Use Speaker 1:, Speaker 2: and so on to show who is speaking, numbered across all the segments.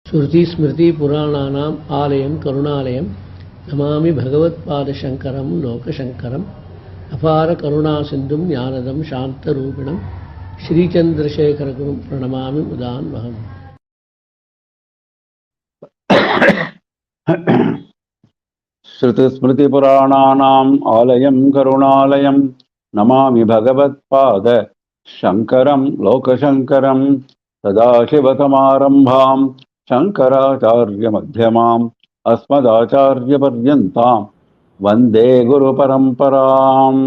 Speaker 1: श्रुति स्मृति पुराणानाम् आलयं करुणालयं नमामि भगवत्पादशङ्करं लोकशङ्करम् अपार करुणासिन्धुं ज्ञानदं शान्तरूपिणं श्रीचन्द्रशेखरगुरुं प्रणमामि मुदान्वहम्।
Speaker 2: श्रुतिस्मृतिपुराणानाम् आलयं करुणालयं नमामि भगवत्पाद शङ्करं लोकशङ्करं सदाशिवसमारम्भां शङ्कराचार्यमध्यमाम् अस्मदाचार्यपर्यन्तां वन्दे गुरुपरम्पराम्।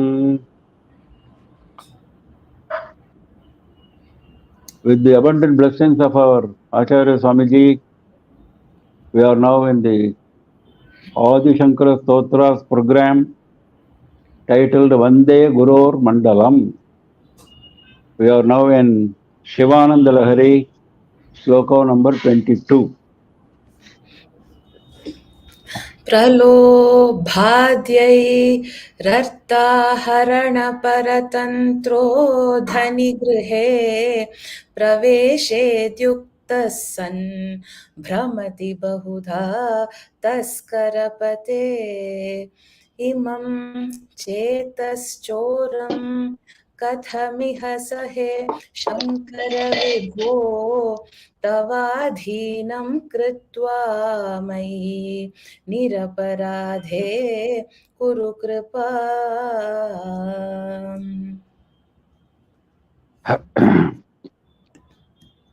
Speaker 2: With the abundant blessings of our Acharya Swamiji, we are now in the SHANKARA STOTRAS program titled Vande GurorMandalam. We are now in Shivananda Lahari, sloka number 22.
Speaker 3: प्रलोभाद्यैरर्ताहरणपरतन्त्रो धनिगृहे प्रवेशेद्युक्तः सन् भ्रमति बहुधा तस्करपते इमं चेतश्चोरं कथमिह सहे शङ्कर विभो तवाधीनं कृत्वा मयि निरपराधे कुरु कृपा।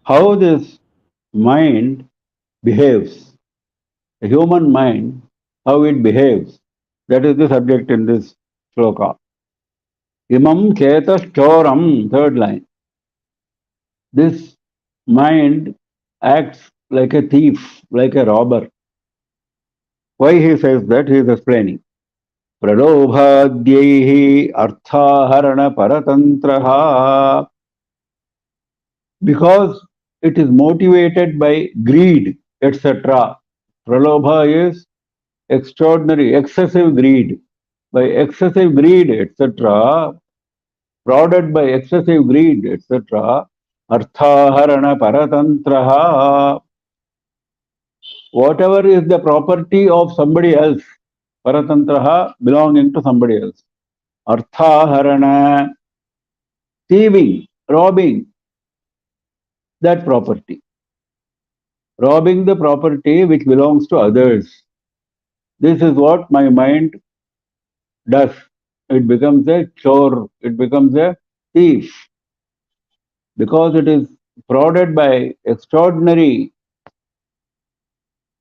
Speaker 2: How this mind behaves, the human mind, how it behaves, that is the subject in this sloka. Imam chetas choram, third line. This mind acts like a thief, like a robber. Why he says that? He is explaining. Pralobhadyaihi arthaharana paratantraha. Because it is motivated by greed, etc. Pralobha is extraordinary, excessive greed. By excessive greed, etc., prodded by excessive greed, etc., arthaharana paratantraha. Whatever is the property of somebody else, paratantraha, belonging to somebody else. Arthaharana, thieving, robbing that property. Robbing the property which belongs to others. This is what my mind does. It becomes a chore, it becomes a thief. Because it is prodded by extraordinary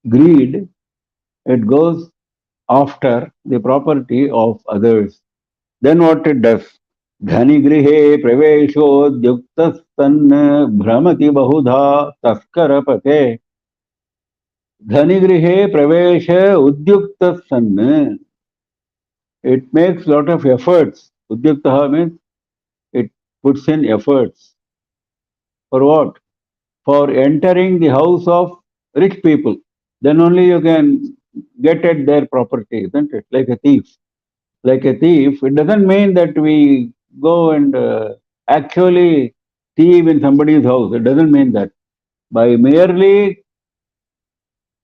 Speaker 2: greed, it goes after the property of others. Then what it does? Dhani grihe pravesho dyuktastan bhramati bahudha taskarapate. Dhani grihe pravesha udyuktastan. It makes lot of efforts. Udyuktaha means it puts in efforts. For what? For entering the house of rich people. Then only you can get at their property, isn't it? Like a thief. Like a thief, it doesn't mean that we go and actually thieve in somebody's house. It doesn't mean that. By merely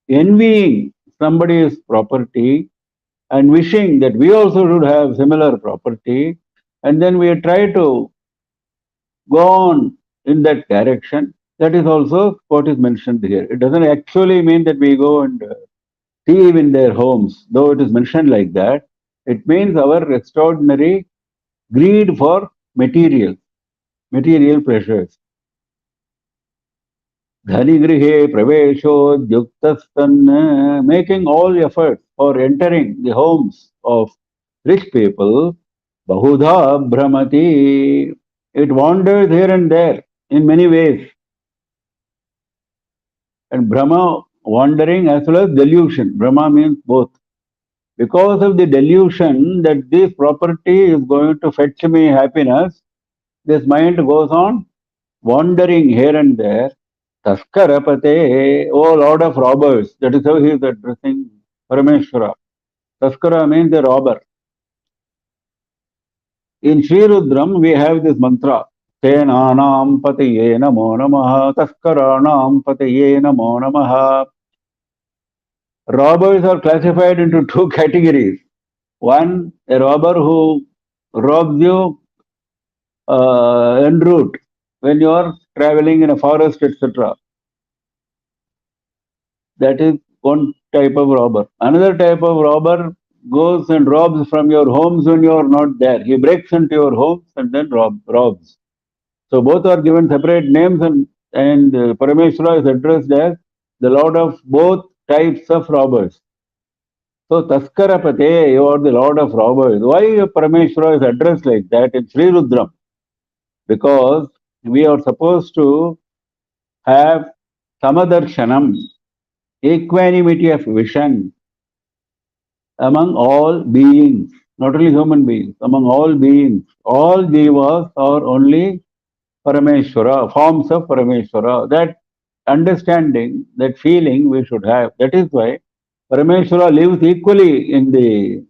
Speaker 2: envying somebody's property and wishing that we also should have similar property, and then we try to go on in that direction, that is also what is mentioned here. It doesn't actually mean that we go and thieve in their homes, though it is mentioned like that. It means our extraordinary greed for material pleasures. Dhani grihe pravesho dyuktastan, making all efforts for entering the homes of rich people. Bahudha bhramati, it wanders here and there in many ways. And Brahma, wandering as well as delusion. Brahma means both. Because of the delusion that this property is going to fetch me happiness, this mind goes on wandering here and there. Taskarapate, oh Lord of robbers. That is how he is addressing Parameshwara. Taskara means a robber. In Sri Rudram, we have this mantra, Senanam Pataye Namo Namaha, Taskaranam Pataye Namo Namaha. Robbers are classified into two categories. One, a robber who robs you en route when you are traveling in a forest, etc. That is one type of robber. Another type of robber goes and robs from your homes when you are not there. He breaks into your homes and then robs. So both are given separate names, and Parameshwara is addressed as the Lord of both types of robbers. So Taskarapate, you are the Lord of robbers. Why Parameshwara is addressed like that in Sri Rudram? Because we are supposed to have Samadarshanam, equanimity of vision among all beings, not only human beings, among all beings. All jivas are only Parameshwara, forms of Parameshwara. That understanding, that feeling we should have. That is why Parameshwara lives equally in the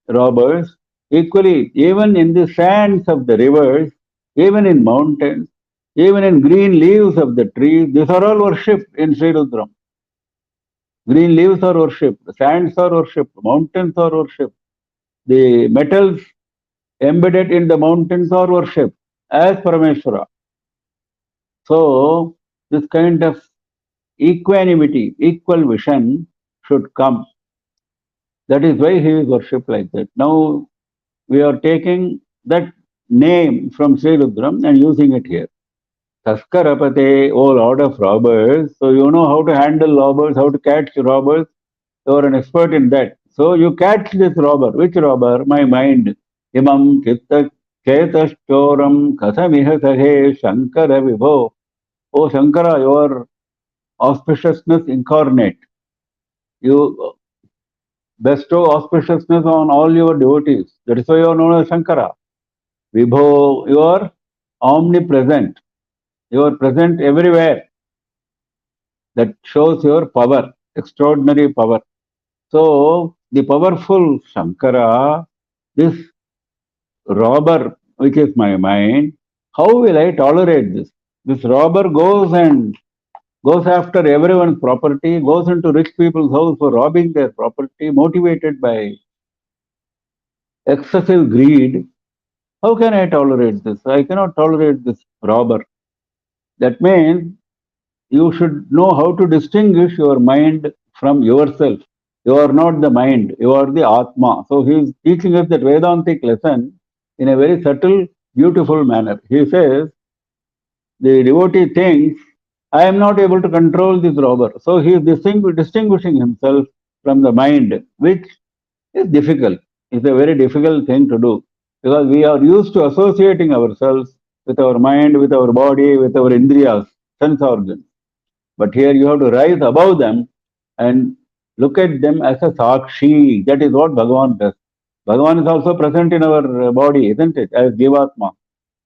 Speaker 2: robbers, equally even in the sands of the rivers, even in mountains, even in green leaves of the trees. These are all worshipped in Sri Rudram. Green leaves are worshipped, sands are worshipped, mountains are worshipped. The metals embedded in the mountains are worshipped as Parameshwara. So, this kind of equanimity, equal vision should come. That is why he is worshipped like that. Now, we are taking that name from Sri Rudram and using it here. Taskarapate, O Lord of robbers. So, you know how to handle robbers, how to catch robbers. You are an expert in that. So, you catch this robber. Which robber? My mind. Imam chitta Chetashchoram Kathamiha Sahe Shankara Vibho. O Shankara, your auspiciousness incarnate. You bestow auspiciousness on all your devotees. That is why you are known as Shankara. Vibho, you are omnipresent. You are present everywhere. That shows your power, extraordinary power. So, the powerful Shankara, this robber, which is my mind, how will I tolerate this? This robber goes after everyone's property, goes into rich people's house for robbing their property, motivated by excessive greed. How can I tolerate this? I cannot tolerate this robber. That means you should know how to distinguish your mind from yourself. You are not the mind, you are the Atma. So he is teaching us that Vedantic lesson in a very subtle, beautiful manner. He says, the devotee thinks, I am not able to control this robber. So he is distinguishing himself from the mind, which is difficult. It's a very difficult thing to do because we are used to associating ourselves with our mind, with our body, with our indriyas, sense organs. But here you have to rise above them and look at them as a sakshi. That is what Bhagavan does. Bhagavan is also present in our body, isn't it, as Jivatma.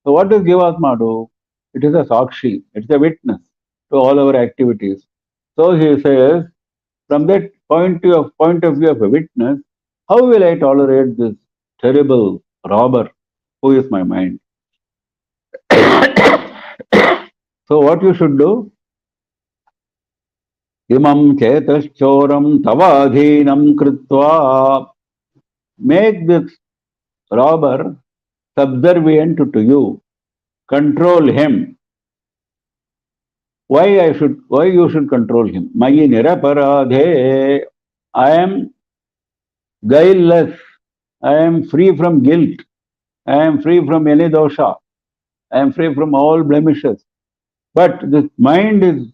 Speaker 2: So what does Jivatma do? It is a sakshi. It's a witness to all our activities. So he says, from that point of view of a witness, how will I tolerate this terrible robber who is my mind? So what you should do? Imam chetaschoram tavadhinam kritva. Make this robber subservient to you. Control him. Why you should control him? Mayi niraparadhe. I am guileless. I am free from guilt. I am free from any dosha. I am free from all blemishes. But this mind is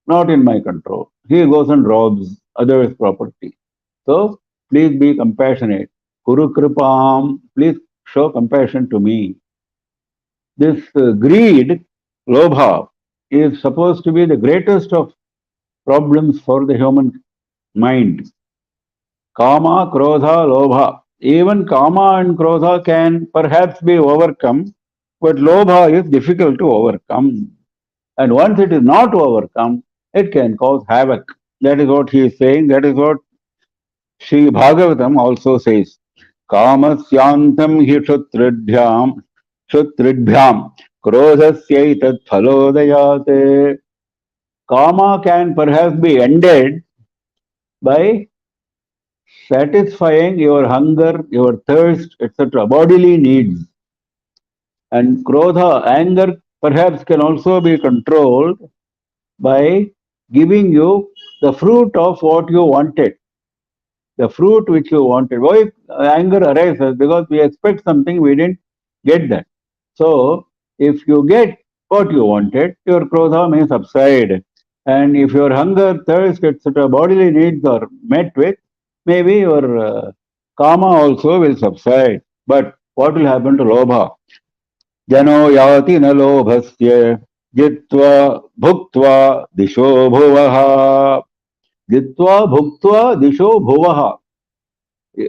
Speaker 2: not in my control. He goes and robs others' property. So please be compassionate. Kuru Kripam, please show compassion to me. This greed, lobha, is supposed to be the greatest of problems for the human mind. Kama, Krodha, Lobha. Even Kama and Krodha can perhaps be overcome, but Lobha is difficult to overcome. And once it is not overcome, it can cause havoc. That is what he is saying. That is what Sri Bhagavatam also says. Kamasyantam hi Shutridhyam Krodhasyaitat phalodayate. Kama can perhaps be ended by satisfying your hunger, your thirst, etc., bodily needs. And krodha, anger, perhaps can also be controlled by giving you the fruit of what you wanted, the fruit which you wanted. Why anger arises? Because we expect something, we didn't get that. So, if you get what you wanted, your krodha may subside. And if your hunger, thirst, etc., bodily needs are met with, maybe your kama also will subside. But what will happen to lobha? Jano yati na lobhasya jitva bhuktva disho bhuvaha. Jitva bhuktva disho bhuvaha.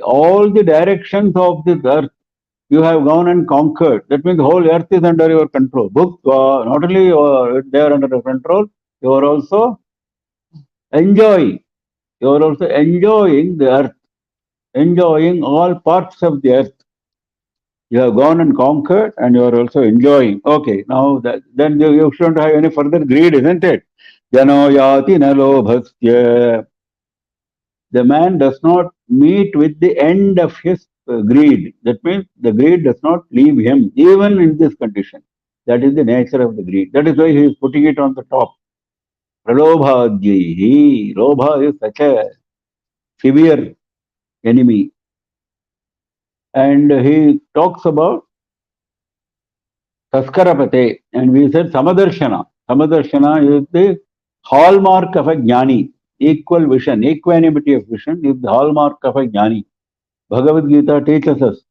Speaker 2: All the directions of this earth you have gone and conquered. That means the whole earth is under your control. Bhuktva, not only you are there under your control, you are also enjoying. You are also enjoying the earth, enjoying all parts of the earth. You have gone and conquered and you are also enjoying. Okay, now then you shouldn't have any further greed, isn't it? Jano yati na lobhasya. The man does not meet with the end of his greed. That means the greed does not leave him, even in this condition. That is the nature of the greed. That is why he is putting it on the top. Pralobhadyahi. Lobha is such a severe enemy. And he talks about Taskarapate. And we said Samadarshana. Samadarshana is the hallmark of a jnani. Equal vision, equanimity of vision is the hallmark of a jnani. Bhagavad Gita teaches us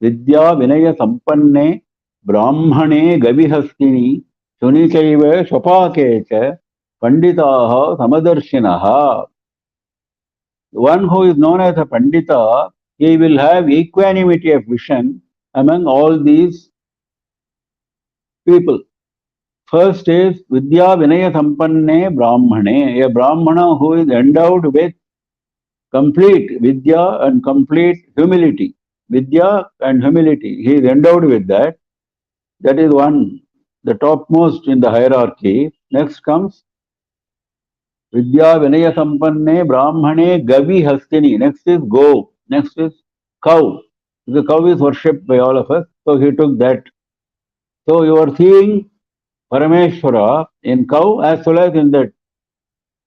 Speaker 2: Vidya Vinaya Sampanne Brahmane Gavihastini Sunichaiva Swapakecha Panditaha Samadarshinaha. One who is known as a Pandita, he will have equanimity of vision among all these people. First is Vidya Vinaya Sampanne Brahmane, a Brahmana who is endowed with complete Vidya and complete humility. Vidya and humility, he is endowed with that. That is one, the topmost in the hierarchy. Next comes Vidya Vinaya Sampanne Brahmane Gavi Hastini. Next is go. Next is cow. The cow is worshipped by all of us. So he took that. So you are seeing Parameshwara in cow as well as in that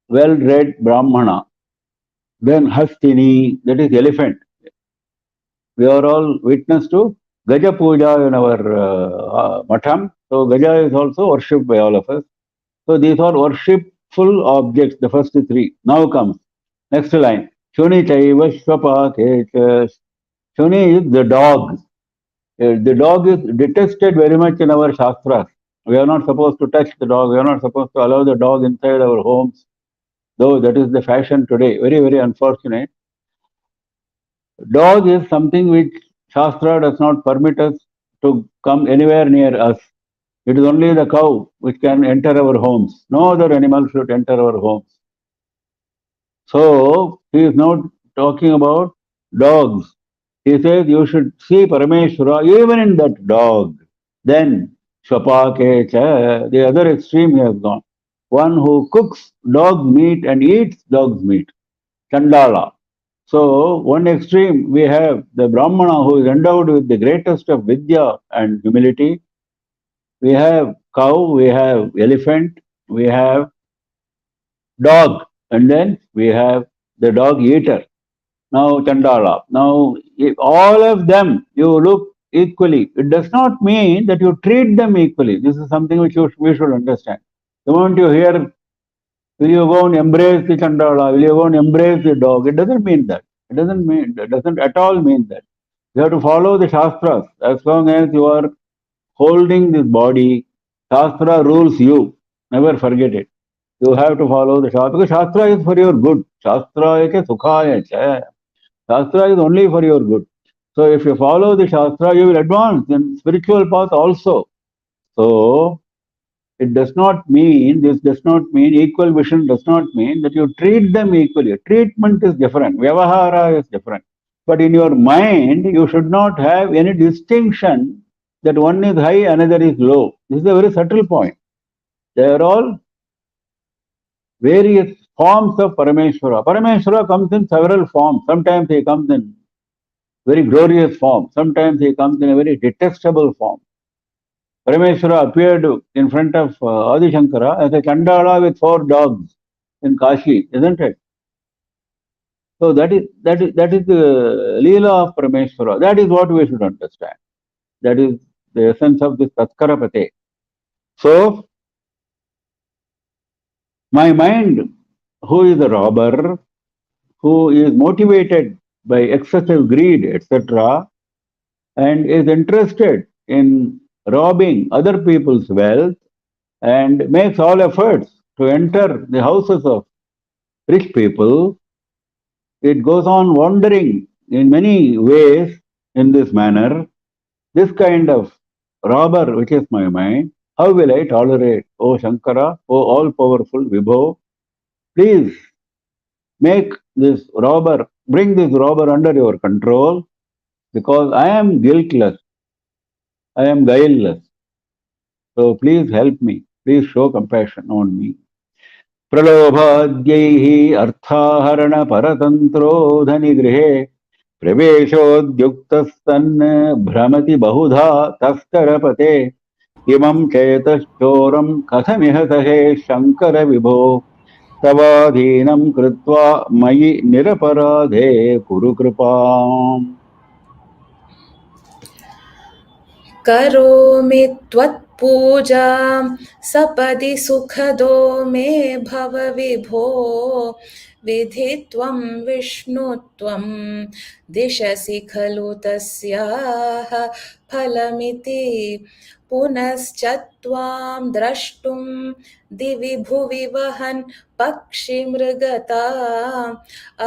Speaker 2: well-read Brahmana. Then Hastini, that is elephant. We are all witness to Gaja Puja in our Matham. So Gaja is also worshipped by all of us. So these are worshipful objects, the first three. Now comes next line. Shuni Chaiva Shvapakechas. Shuni is the dog. The dog is detested very much in our Shastras. We are not supposed to touch the dog. We are not supposed to allow the dog inside our homes. Though that is the fashion today. Very, very unfortunate. Dog is something which Shastra does not permit us to come anywhere near us. It is only the cow which can enter our homes. No other animal should enter our homes. So he is not talking about dogs. He says you should see Parameshwara even in that dog. Then Swapakecha, the other extreme he has gone. One who cooks dog meat and eats dog's meat. Chandala. So one extreme we have the Brahmana who is endowed with the greatest of Vidya and humility. We have cow, we have elephant, we have dog, and then we have the dog eater. Now Chandala. Now if all of them you look equally, it does not mean that you treat them equally. This is something which we should understand. The moment you hear, will you go and embrace the Chandala, will you go and embrace the dog? It doesn't mean that. It doesn't at all mean that. You have to follow the Shastras. As long as you are holding this body, Shastra rules you. Never forget it. You have to follow the Shastra. Because Shastra is for your good. Shastra is sukhaya cha. Shastra is only for your good. So if you follow the Shastra, you will advance in spiritual path also. So it does not mean, this does not mean, equal vision does not mean that you treat them equally. Treatment is different. Vyavahara is different. But in your mind, you should not have any distinction that one is high, another is low. This is a very subtle point. They are all various forms of Parameshwara. Parameshwara comes in several forms. Sometimes he comes in very glorious form. Sometimes he comes in a very detestable form. Parameshwara appeared in front of Adi Shankara as a Chandala with 4 dogs in Kashi, isn't it? So that is the Leela of Parameshwara. That is what we should understand. That is the essence of this Tatkarapate. So my mind, who is a robber, who is motivated by excessive greed, etc., and is interested in robbing other people's wealth and makes all efforts to enter the houses of rich people, it goes on wandering in many ways in this manner. This kind of robber, which is my mind, how will I tolerate? O Shankara, O all-powerful Vibho, please make this robber, bring this robber under your control, because I am guiltless, I am guileless. So please help me, please show compassion on me. प्रलोभाद्यैः अर्थाहरणपरतन्त्रो धनिगृहे प्रवेशोद्युक्तस्तन् भ्रमति बहुधा तस्करपते इमं चेतश्चोरं कथमिह सहे शङ्कर विभो तवाधीनं कृत्वा मयि निरपराधे कुरु कृपाम्.
Speaker 3: करोमि त्वत्पूजां सपदि सुखदो मे भव विभो विधित्वं विष्णुत्वं दिशसि खलु तस्याः फलमिति पुनश्च त्वां द्रष्टुं दिवि भुवि वहन् पक्षिमृगताम्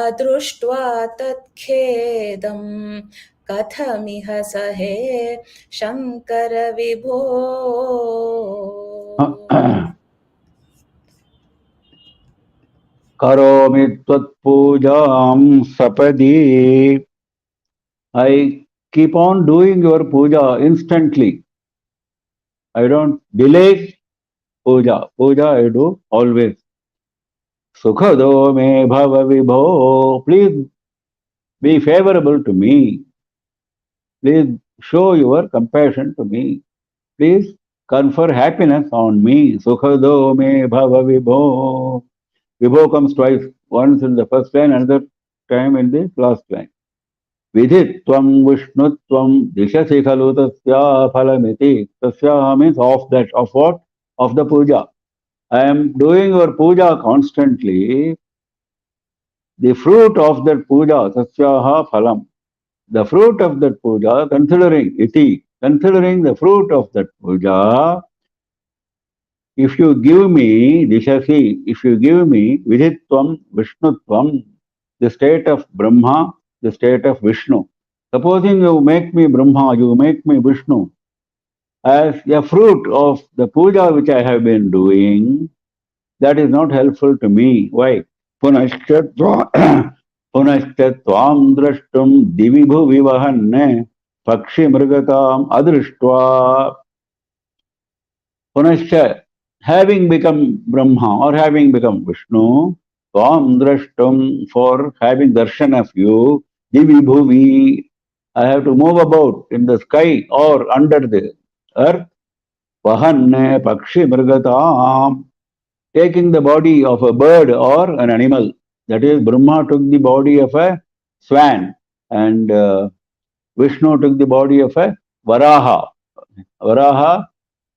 Speaker 3: अदृष्ट्वा तत्खेदम् कथमिह सहे शङ्कर विभो.
Speaker 2: करोमि त्वत्पूजां सपदि. I keep on doing your puja instantly. I don't delay puja. Puja I do always. Sukhado me bhava vibho. Please be favorable to me. Please show your compassion to me. Please confer happiness on me. Sukhado me bhava vibho. Vibho comes twice. Once in the first line, another time in the last line. विधित्वं विष्णुत्वं दिशसि खलु तस्या फलमिति. Tasya means of that. Of what? Of the puja. I am doing your puja constantly. The fruit of that puja, tasyaha phalam. The fruit of that puja, considering iti, considering the fruit of that puja, if you give me dishasi, if you give me vidhitvam, vishnutvam, the state of Brahma, the state of Vishnu. Supposing you make me Brahma, you make me Vishnu, as a fruit of the puja which I have been doing, that is not helpful to me. Why? Punashcha tvam drashtum divibhu vivahanne pakshi mrigatam adrishtva. Punashcha, having become Brahma or having become Vishnu, tvam drashtum, for having darshan of you, divibhuvi, I have to move about in the sky or under the earth, vahanne pakshi mrigatam, taking the body of a bird or an animal. That is, Brahma took the body of a swan and Vishnu took the body of a varaha. Varaha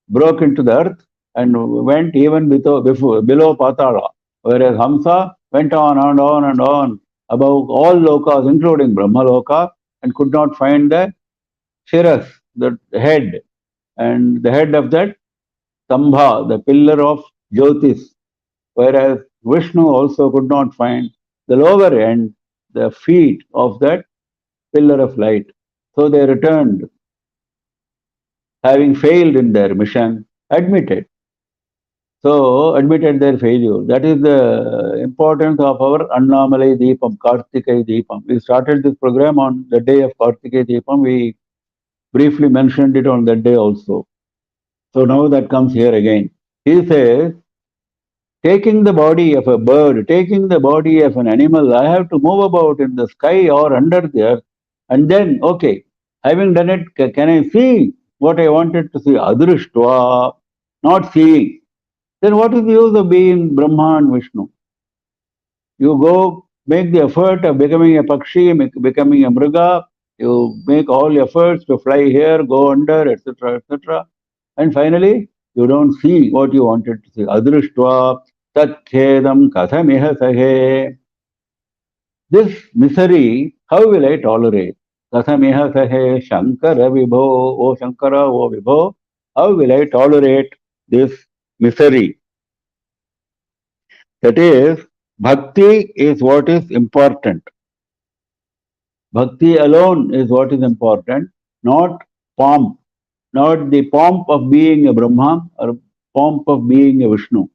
Speaker 2: broke into the earth and went even below Patala, whereas Hamsa went on and on and on above all lokas, including Brahmaloka, and could not find the Shiras, the head, and the head of that Stambha, the pillar of Jyotis, whereas Vishnu also could not find the lower end, the feet of that pillar of light. So they returned, having failed in their mission, admitted their failure. That is the importance of our Annamalai Deepam, Kartikai Deepam. We started this program on the day of Kartikai Deepam. We briefly mentioned it on that day also. So now that comes here again. He says, taking the body of a bird, taking the body of an animal, I have to move about in the sky or under the earth. And then, okay, having done it, can I see what I wanted to see? Adrishtva, not seeing. Then what is the use of being Brahma and Vishnu? You go make the effort of becoming a Pakshi, becoming a Mriga, you make all efforts to fly here, go under, etc., etc. And finally, you don't see what you wanted to see. Adrishtva tat khedam kathamiha sahe. This misery, how will I tolerate? Kathamiha sahe Shankara Vibho, O Shankara, O Vibho, how will I tolerate this misery? That is, bhakti is what is important. Bhakti alone is what is important, not pomp, not the pomp of being a Brahma or pomp of being a Vishnu.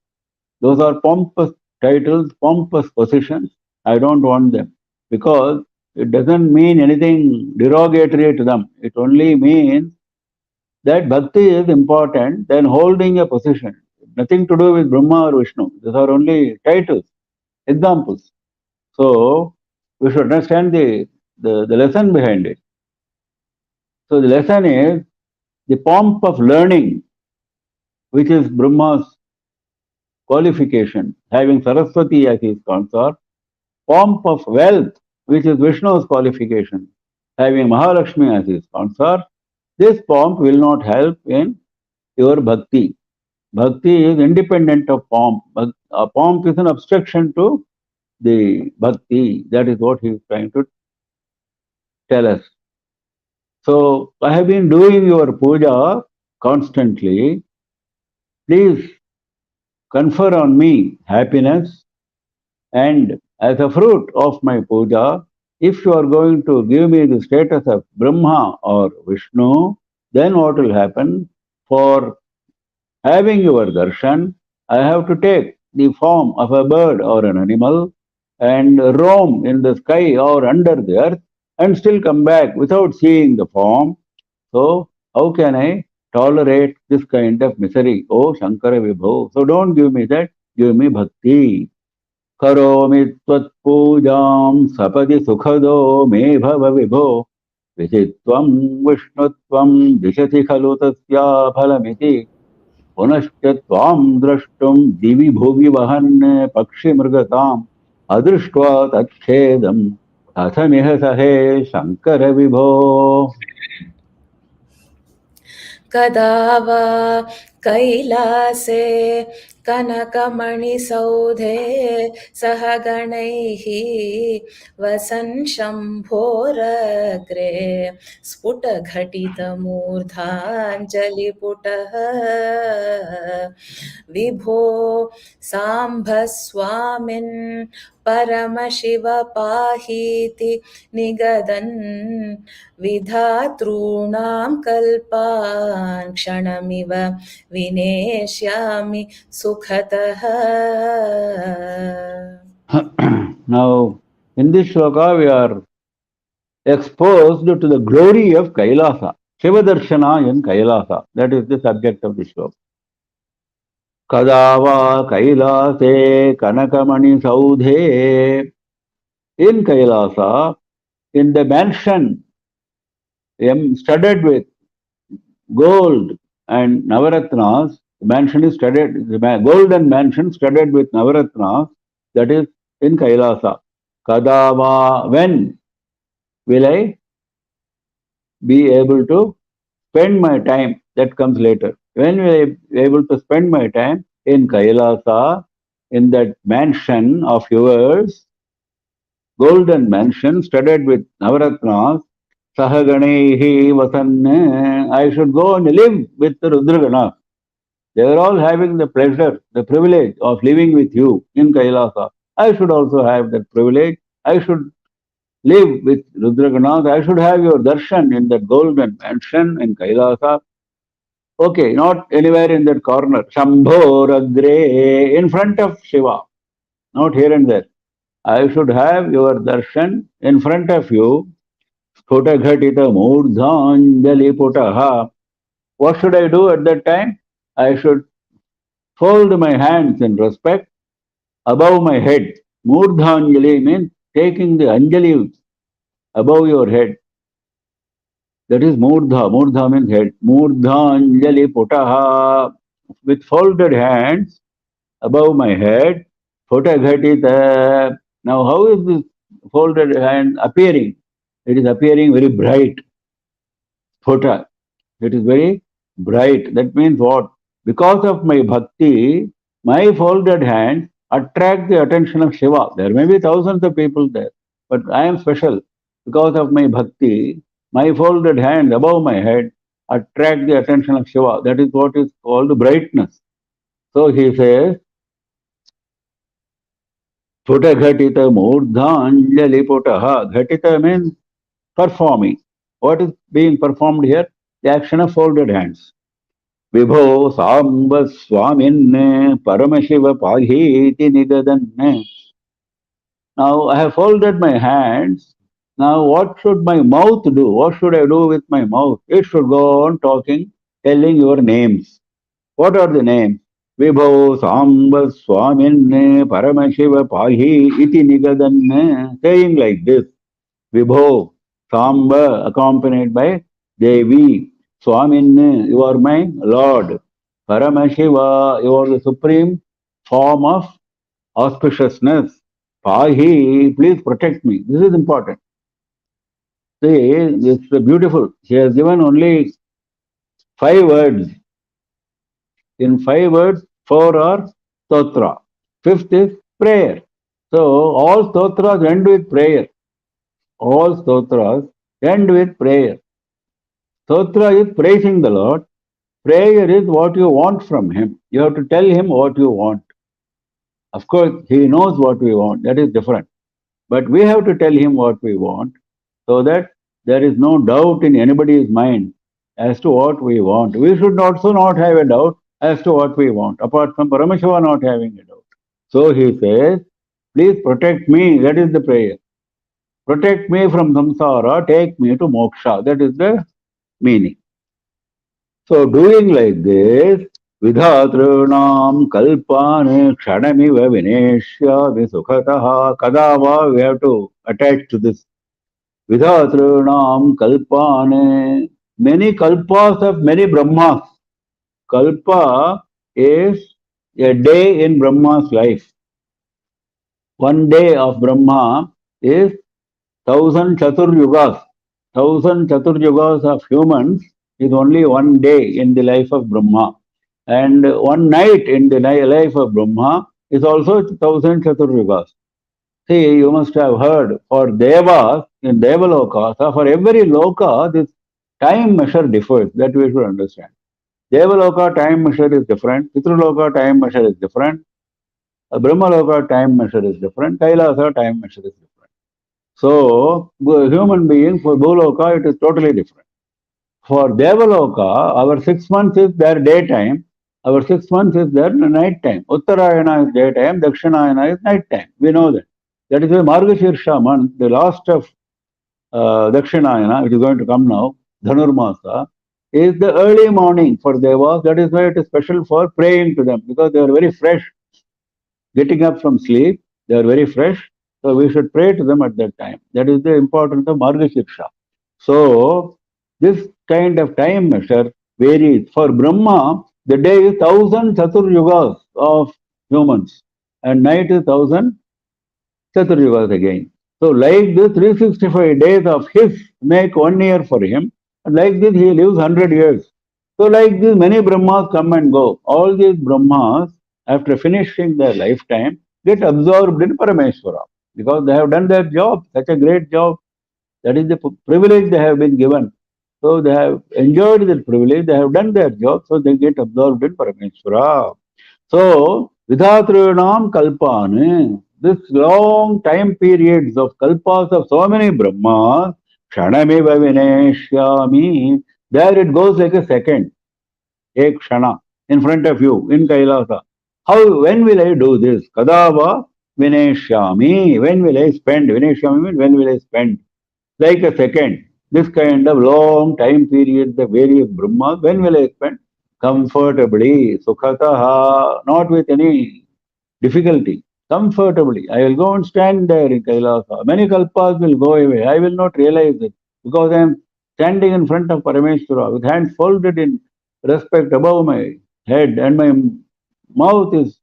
Speaker 2: Those are pompous titles, pompous positions. I don't want them because it doesn't mean anything derogatory to them. It only means that bhakti is important than holding a position. Nothing to do with Brahma or Vishnu. These are only titles, examples. So we should understand the lesson behind it. So the lesson is the pomp of learning, which is Brahma's qualification, having Saraswati as his consort, pomp of wealth, which is Vishnu's qualification, having Mahalakshmi as his consort. This pomp will not help in your bhakti. Bhakti is independent of pomp. A pomp is an obstruction to the bhakti. That is what he is trying to tell us. So I have been doing your puja constantly. Please confer on me happiness, and as a fruit of my puja, if you are going to give me the status of Brahma or Vishnu, then what will happen? For having your darshan, I have to take the form of a bird or an animal and roam in the sky or under the earth and still come back without seeing the form. So how can I tolerate this kind of misery? Oh Shankara Vibho. So don't give me that, give me bhakti. करोमि त्वत्पूजां सपदि सुखदो मे भव विभो विचित्वं विष्णुत्वं दिशति खलु तस्या फलमिति पुनश्च त्वां द्रष्टुं दिवि भुवि वहन् पक्षिमृगताम् अदृष्ट्वा तच्छेदं कथमिह सहे शङ्कर विभो.
Speaker 3: कदा वा कैलासे कनकमणिसौधे सह गणैः वसन् शम्भोरग्रे स्फुटघटितमूर्धाञ्जलिपुटः विभो साम्ब स्वामिन् Paramshiva पाहीति निगदन् विधातॄणां कल्पान् क्षणमिव विनेष्यामि सुखतः.
Speaker 2: Now, in this shloka, we are exposed to the glory of Kailasa, Shiva Darshana in Kailasa. That is the subject of this shloka. Kadava Kailase Kanakamani Saudhe. In Kailasa, in the mansion studded with gold and Navaratnas, the mansion is studded, the golden mansion studded with Navaratnas, that is in Kailasa. Kadava, when will I be able to spend my time? That comes later. When will I be able to spend my time in Kailasa, in that mansion of yours, golden mansion studded with Navaratnas, Sahaganehi Vasanne, I should go and live with the Rudragana. They are all having the pleasure, the privilege of living with you in Kailasa. I should also have that privilege. I should live with Rudragana. I should have your darshan in that golden mansion in Kailasa. Okay, not anywhere in that corner. Shambhoragre, in front of Shiva, not here and there. I should have your darshan in front of you. Putaghatita Murdhanjali Putaha. What should I do at that time? I should fold my hands in respect above my head. Murdhanjali means taking the Anjali above your head. That is Murdha. Murdha means head. Murdhanjali Putaha. With folded hands above my head. Putaghatita. Now, how is this folded hand appearing? It is appearing very bright. Phuta. It is very bright. That means what? Because of my bhakti, my folded hands attract the attention of Shiva. There may be thousands of people there, but I am special. Because of my bhakti, my folded hands above my head attract the attention of Shiva. That is what is called brightness. So he says, Phuta ghatita murdhanjali putaha. Ghatita means performing. What is being performed here? The action of folded hands. Vibho Samba Swamin Paramashiva Pahiti Nigadan. Now I have folded my hands. Now what should my mouth do? What should I do with my mouth? It should go on talking, telling your names. What are the names? Vibho Samba Swamin Paramashiva Pahi Iti Nigadan. Saying like this. Vibho Samba accompanied by Devi. Swamin, you are my Lord. Paramashiva, you are the supreme form of auspiciousness. Pahi, please protect me. This is important. See, this is beautiful. He has given only 5 words. In 5 words, 4 are stotra. 5th is prayer. So all stotras end with prayer. All stotras end with prayer. Stotra is praising the Lord. Prayer is what you want from Him. You have to tell Him what you want. Of course, He knows what we want. That is different. But we have to tell Him what we want so that there is no doubt in anybody's mind as to what we want. We should also not have a doubt as to what we want, apart from Paramashiva not having a doubt. So he says, please protect me. That is the prayer. Protect me from samsara, take me to moksha. That is the meaning. So doing like this, Vidhatrunam kalpan kshanamiva vineshya visukhataha kadava, we have to attach to this. Vidhatrunam kalpan, many kalpas of many Brahmas. Kalpa is a day in Brahma's life. One day of Brahma is 1,000 Chaturyugas. 1,000 Chaturyugas of humans is only one day in the life of Brahma. And one night in the life of Brahma is also 1,000 Chaturyugas. See, you must have heard, for Devas in Devaloka, for every loka, this time measure differs. That we should understand. Devaloka time measure is different. Pitraloka time measure is different. Brahmaloka time measure is different. Kailasa time measure is different. So, human being for Bhuloka, it is totally different. For Devaloka, our 6 months is their daytime, our 6 months is their night time. Uttarayana is daytime, Dakshinayana is night time. We know that. That is why Margashirsha month, the last of Dakshinayana, which is going to come now, Dhanurmasa, is the early morning for Devas. That is why it is special for praying to them, because they are very fresh. Getting up from sleep, they are very fresh. So we should pray to them at that time. That is the importance of Margashirsha. So this kind of time measure varies. For Brahma, the day is 1,000 Chaturyugas of humans, and night is 1,000 Chaturyugas again. So like this, 365 days of his make 1 year for him, and like this he lives 100 years. So like this, many Brahmas come and go. All these Brahmas, after finishing their lifetime, get absorbed in Parameshwara, because they have done their job, such a great job. That is the privilege they have been given. So they have enjoyed their privilege, they have done their job, so they get absorbed in Parameshwara. So, Vidhatrunam kalpan, this long time periods of kalpas of so many Brahmas, Kshanamiva Vineshyami, there it goes like a second, ek Kshana, in front of you, in Kailasa. How, when will I do this? Kadava Vineshyami, when will I spend? Vineshyami means when will I spend? Like a second. this kind of long time period, the various Brahmas, when will I spend? Comfortably, Sukhataha, not with any difficulty, comfortably. I will go and stand there in Kailasa. Many kalpas will go away. I will not realize it because I am standing in front of Parameshwara with hands folded in respect above my head and my mouth is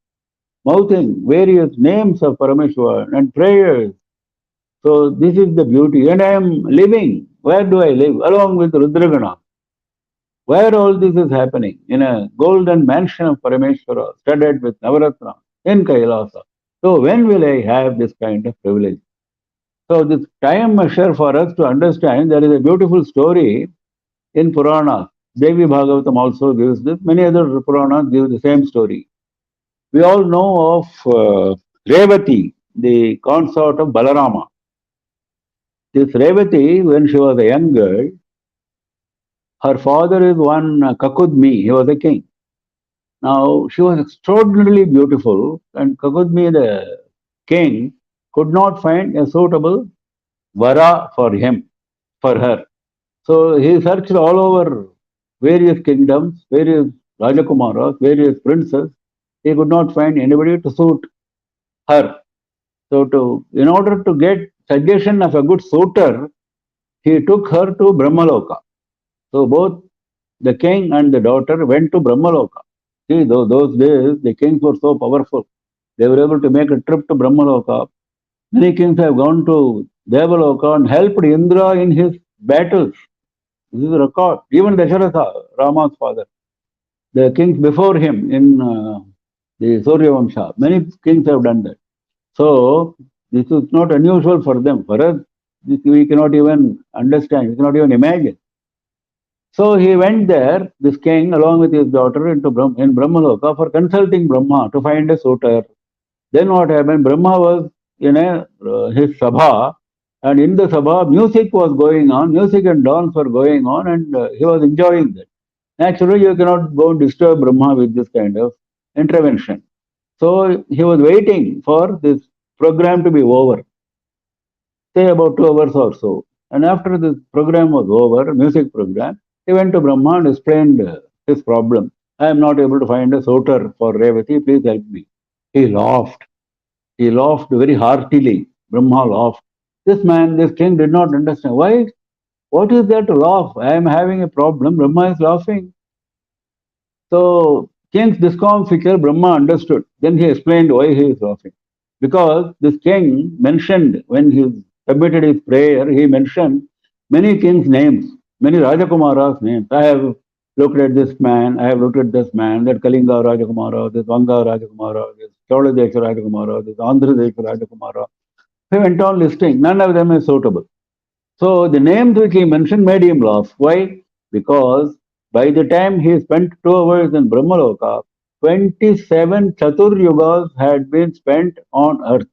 Speaker 2: mouthing various names of Parameshwara and prayers. So this is the beauty. And I am living. Where do I live? Along with Rudragana. Where all this is happening? In a golden mansion of Parameshwara, studded with Navaratna in Kailasa. So when will I have this kind of privilege? So this time measure for us to understand, there is a beautiful story in Purana. Devi Bhagavatam also gives this. Many other Puranas give the same story. We all know of Revati, the consort of Balarama. This Revati, when she was a young girl, her father is one Kakudmi, he was a king. Now, she was extraordinarily beautiful, and Kakudmi, the king, could not find a suitable vara for him, for her. So he searched all over various kingdoms, various Rajakumaras, various princes. He could not find anybody to suit her. So, in order to get suggestion of a good suitor, he took her to Brahmaloka. So both the king and the daughter went to Brahmaloka. See, those days the kings were so powerful. They were able to make a trip to Brahmaloka. Many kings have gone to Devaloka and helped Indra in his battles. This is a record. Even Dasharatha, Rama's father, the kings before him in the Surya Vamsha, many kings have done that. So this is not unusual for them. For us, we cannot even understand, we cannot even imagine. So he went there, this king, along with his daughter, in Brahmaloka for consulting Brahma to find a suitor. Then what happened? Brahma was in his sabha, and in the sabha, music was going on, music and dance were going on, and he was enjoying that. Naturally, you cannot go and disturb Brahma with this kind of intervention. So he was waiting for this program to be over, say about 2 hours or so. And after this program was over, music program, he went to Brahma and explained his problem. I am not able to find a suitor for Revati, please help me. He laughed. He laughed very heartily. Brahma laughed. This man, this king did not understand. Why? What is there to laugh? I am having a problem. Brahma is laughing. So, king's discomfiture, Brahma understood. Then he explained why he is laughing. Because this king mentioned, when he submitted his prayer, he mentioned many kings' names, many Rajakumaras' names. I have looked at this man, I have looked at this man, that Kalinga Rajakumara, this Vanga Rajakumara, this Choladesha Rajakumara, this Andhradesha Rajakumara. He went on listing. None of them is suitable. So the names which he mentioned made him laugh. Why? Because by the time he spent 2 hours in Brahmaloka, 27 Chatur Yugas had been spent on earth.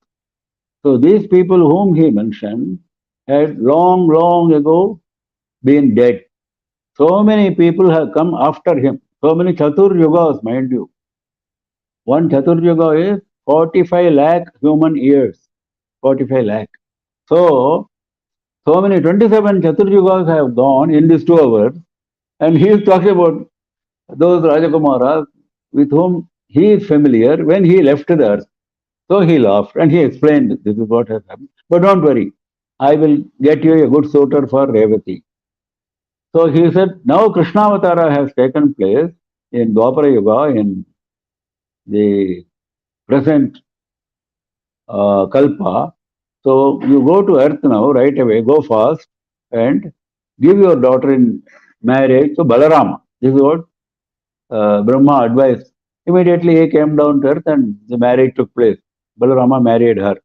Speaker 2: So these people whom he mentioned had long, long ago been dead. So many people have come after him. So many Chatur Yugas, mind you. One Chatur Yuga is 45 lakh human years. 45 lakh. So many 27 Chatur Yugas have gone in these 2 hours. And he is talking about those Rajakumaras with whom he is familiar when he left the earth. So he laughed and he explained, this is what has happened. But don't worry, I will get you a good suitor for Revati. So he said, now Krishnavatara has taken place in Dwapara Yuga, in the present Kalpa. So you go to earth now, right away, go fast and give your daughter in marriage to Balarama. This is what Brahma advised. Immediately he came down to earth and the marriage took place. Balarama married her.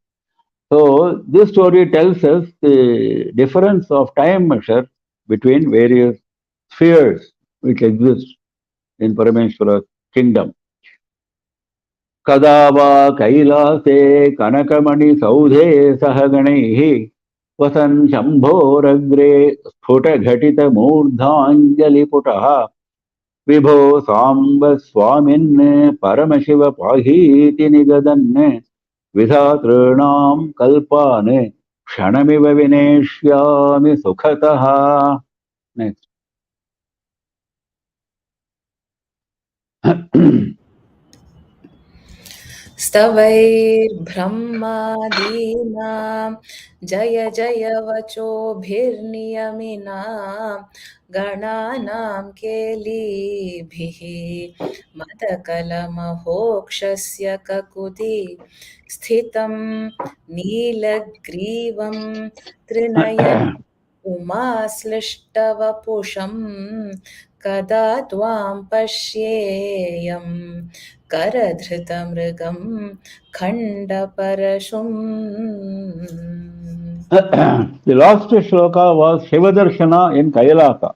Speaker 2: So this story tells us the difference of time measure between various spheres which exist in Parameshwara's kingdom. कदा वा कैलासे कनकमणि सौधे सहगणैः वसन् शम्भोरग्रे स्फुटघटितमूर्धाञ्जलिपुटः विभो साम्ब स्वामिन् Paramshiva पाहीति निगदन् विधातॄणां कल्पान् kshanamiva vineshyami sukhataha. Next.
Speaker 3: स्तवैर्ब्रह्मादीनां जय जय वचोभिर्नियमिनां गणानां केलीभिः मदकलमहोक्षस्य ककुति स्थितं नीलग्रीवं त्रिनयन उमाश्लिष्टवपुषं कदा त्वां पश्येयं करधृतमृगं खण्डपरशुम्.
Speaker 2: The last shloka was Shivadarshana in Kailasa.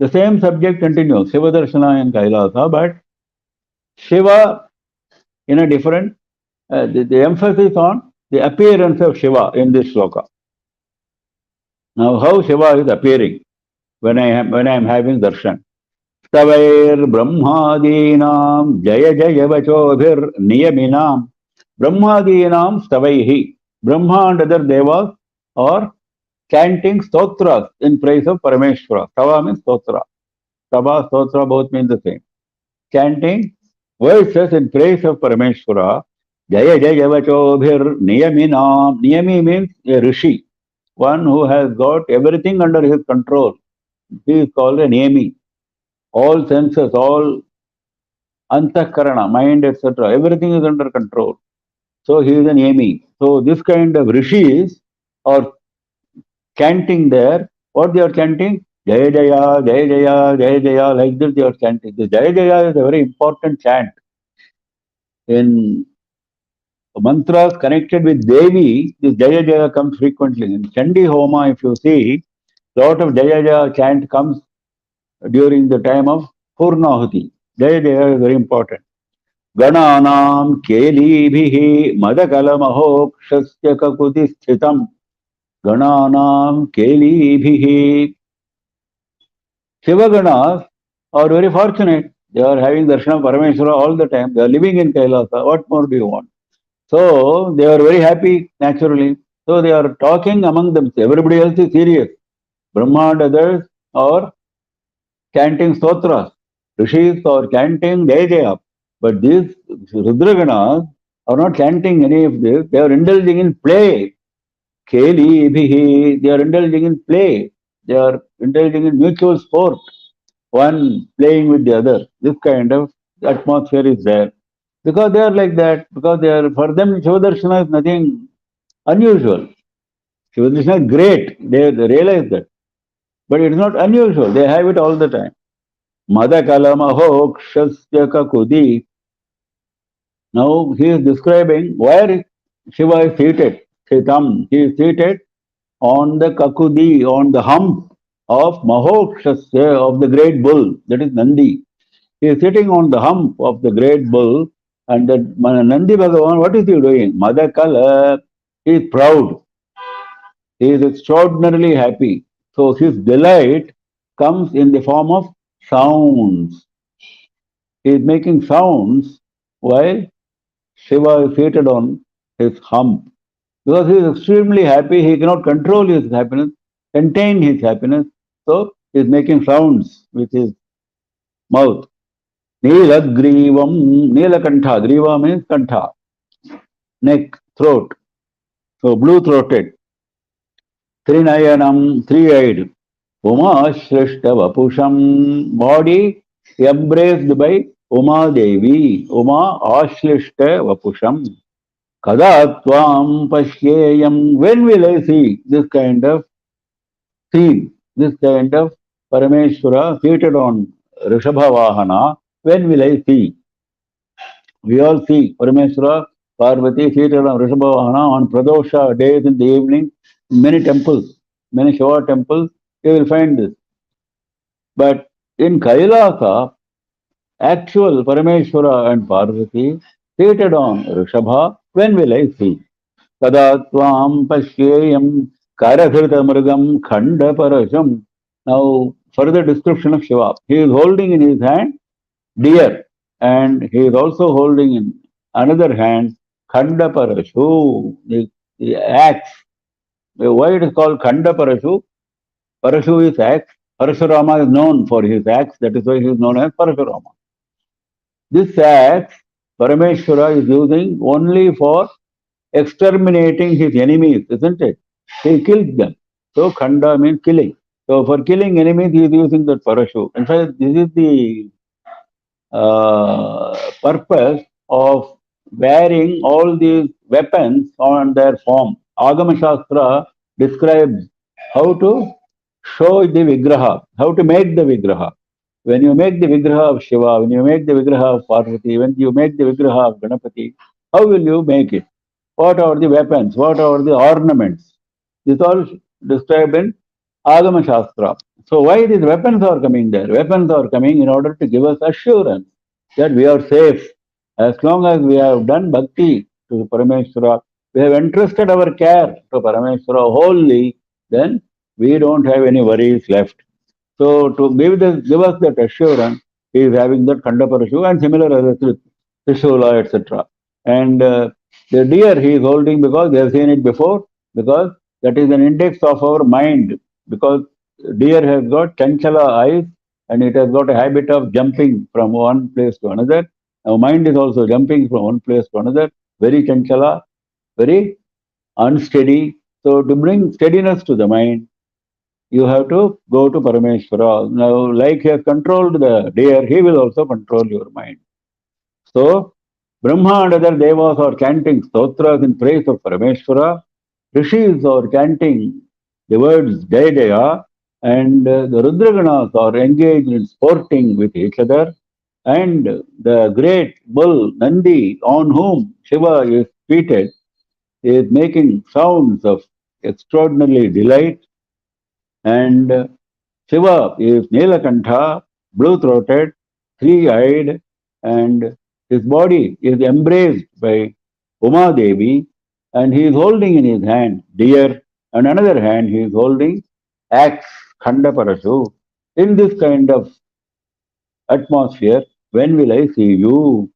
Speaker 2: The same subject continues, Shivadarshana in Kailasa, but Shiva in a different, the emphasis on the appearance of Shiva in this shloka. Now, how Shiva is appearing when I am having darshan. Stavair Brahmadinam Jaya Jaya Vachobhir Niyaminam Brahmadinam Stavaihi. Brahma and other devas are chanting stotras in praise of Parameshwara. Stava means stotra. Stava, stotra both mean the same. Chanting verses in praise of Parameshwara. Jaya Jaya Vachobhir Niyaminam. Niyami means a rishi, one who has got everything under his control. He is called a Niyami. All senses, all antakarana, mind, etc., everything is under control. So he is an Niyami. So this kind of rishis are chanting there. What they are chanting? Jaya Jaya, Jaya Jaya, Jaya Jaya, like this they are chanting. The Jaya Jaya is a very important chant. In mantras connected with Devi, this Jaya Jaya comes frequently. In Chandi Homa, if you see, lot of Jaya Jaya chant comes during the time of Purnahuti. Jaya Jaya is very important. Gananam Kelibhihi Madakalamahokshasya Kakuti Sthitam. Gananam Kelibhihi. Shivaganas are very fortunate. They are having darshan of Parameshwara all the time. They are living in Kailasa. What more do you want? So they are very happy naturally. So they are talking among themselves. Everybody else is serious. Brahma and others are chanting stotras. Rishis are chanting Jaya Jaya. But these Rudraganas are not chanting any of this. They are indulging in play. Keli Bhihi. They are indulging in play. They are indulging in mutual sport. One playing with the other. This kind of atmosphere is there. Because they are like that. Because they are, for them, Shivadarshana is nothing unusual. Shivadarshana is great. They realize that. But it is not unusual. They have it all the time. Madakalamahoksasya kakudi. Now he is describing where Shiva is seated. Sitam. He is seated on the kakudi, on the hump of Mahokshasya, of the great bull, that is Nandi. He is sitting on the hump of the great bull, and that Nandi Bhagavan, what is he doing? Madakala, he is proud. He is extraordinarily happy. So his delight comes in the form of sounds. He is making sounds while Shiva is seated on his hump. Because he is extremely happy, he cannot control his happiness, contain his happiness. So he is making sounds with his mouth. Nilagrivam, Nilakantha. Griva means kantha, neck, throat. So blue throated. Trinayanam, three-eyed. Uma Shrishta Vapusham, body embraced by Uma Devi. Uma Ashlishta Vapusham. Kada Tvam Pashyeyam. When will I see this kind of scene, this kind of Parameshwara seated on Rishabha Vahana? When will I see? We all see Parameshwara, Parvati seated on Rishabha Vahana on Pradosha days in the evening in many temples, many Shiva temples, you will find this. But in Kailasa, actual Parameshwara and Parvati seated on Rishabha, when will I see? Kada Tvam Pashyeyam Karakrita Mrigam Khanda Parasham. Now, further description of Shiva. He is holding in his hand deer, and he is also holding in another hand Khanda Parashu, the axe. Why it is called Khanda Parashu? Parashu is axe. Parashurama is known for his axe. That is why he is known as Parashurama. This axe, Parameshwara is using only for exterminating his enemies, isn't it? He kills them. So Khanda means killing. So for killing enemies, he is using that Parashu. In fact, this is the purpose of wearing all these weapons on their form. Agama Shastra describes how to show the Vigraha, how to make the Vigraha. When you make the Vigraha of Shiva, when you make the Vigraha of Parvati, when you make the Vigraha of Ganapati, how will you make it? What are the weapons? What are the ornaments? This all described in Agama Shastra. So why these weapons are coming there? Weapons are coming in order to give us assurance that we are safe. As long as we have done bhakti to Parameshwara, we have entrusted our care to Parameshwara wholly, then we don't have any worries left. So to give us that assurance, he is having that Khanda Parashu and similar others with Trishula, etc. And the deer he is holding because they have seen it before, because that is an index of our mind, because deer has got chanchala eyes and it has got a habit of jumping from one place to another. Our mind is also jumping from one place to another, very chanchala, very unsteady. So to bring steadiness to the mind, you have to go to Parameshwara. Now, like he has controlled the deer, he will also control your mind. So, Brahma and other devas are chanting stotras in praise of Parameshwara. Rishis are chanting the words Jaya Jaya, and the Rudraganas are engaged in sporting with each other. And the great bull Nandi, on whom Shiva is seated, is making sounds of extraordinary delight. And Shiva is Nilakantha, blue-throated, three-eyed, and his body is embraced by Uma Devi, and he is holding in his hand deer, and another hand he is holding axe, Khanda Parashu. In this kind of atmosphere, when will I see you?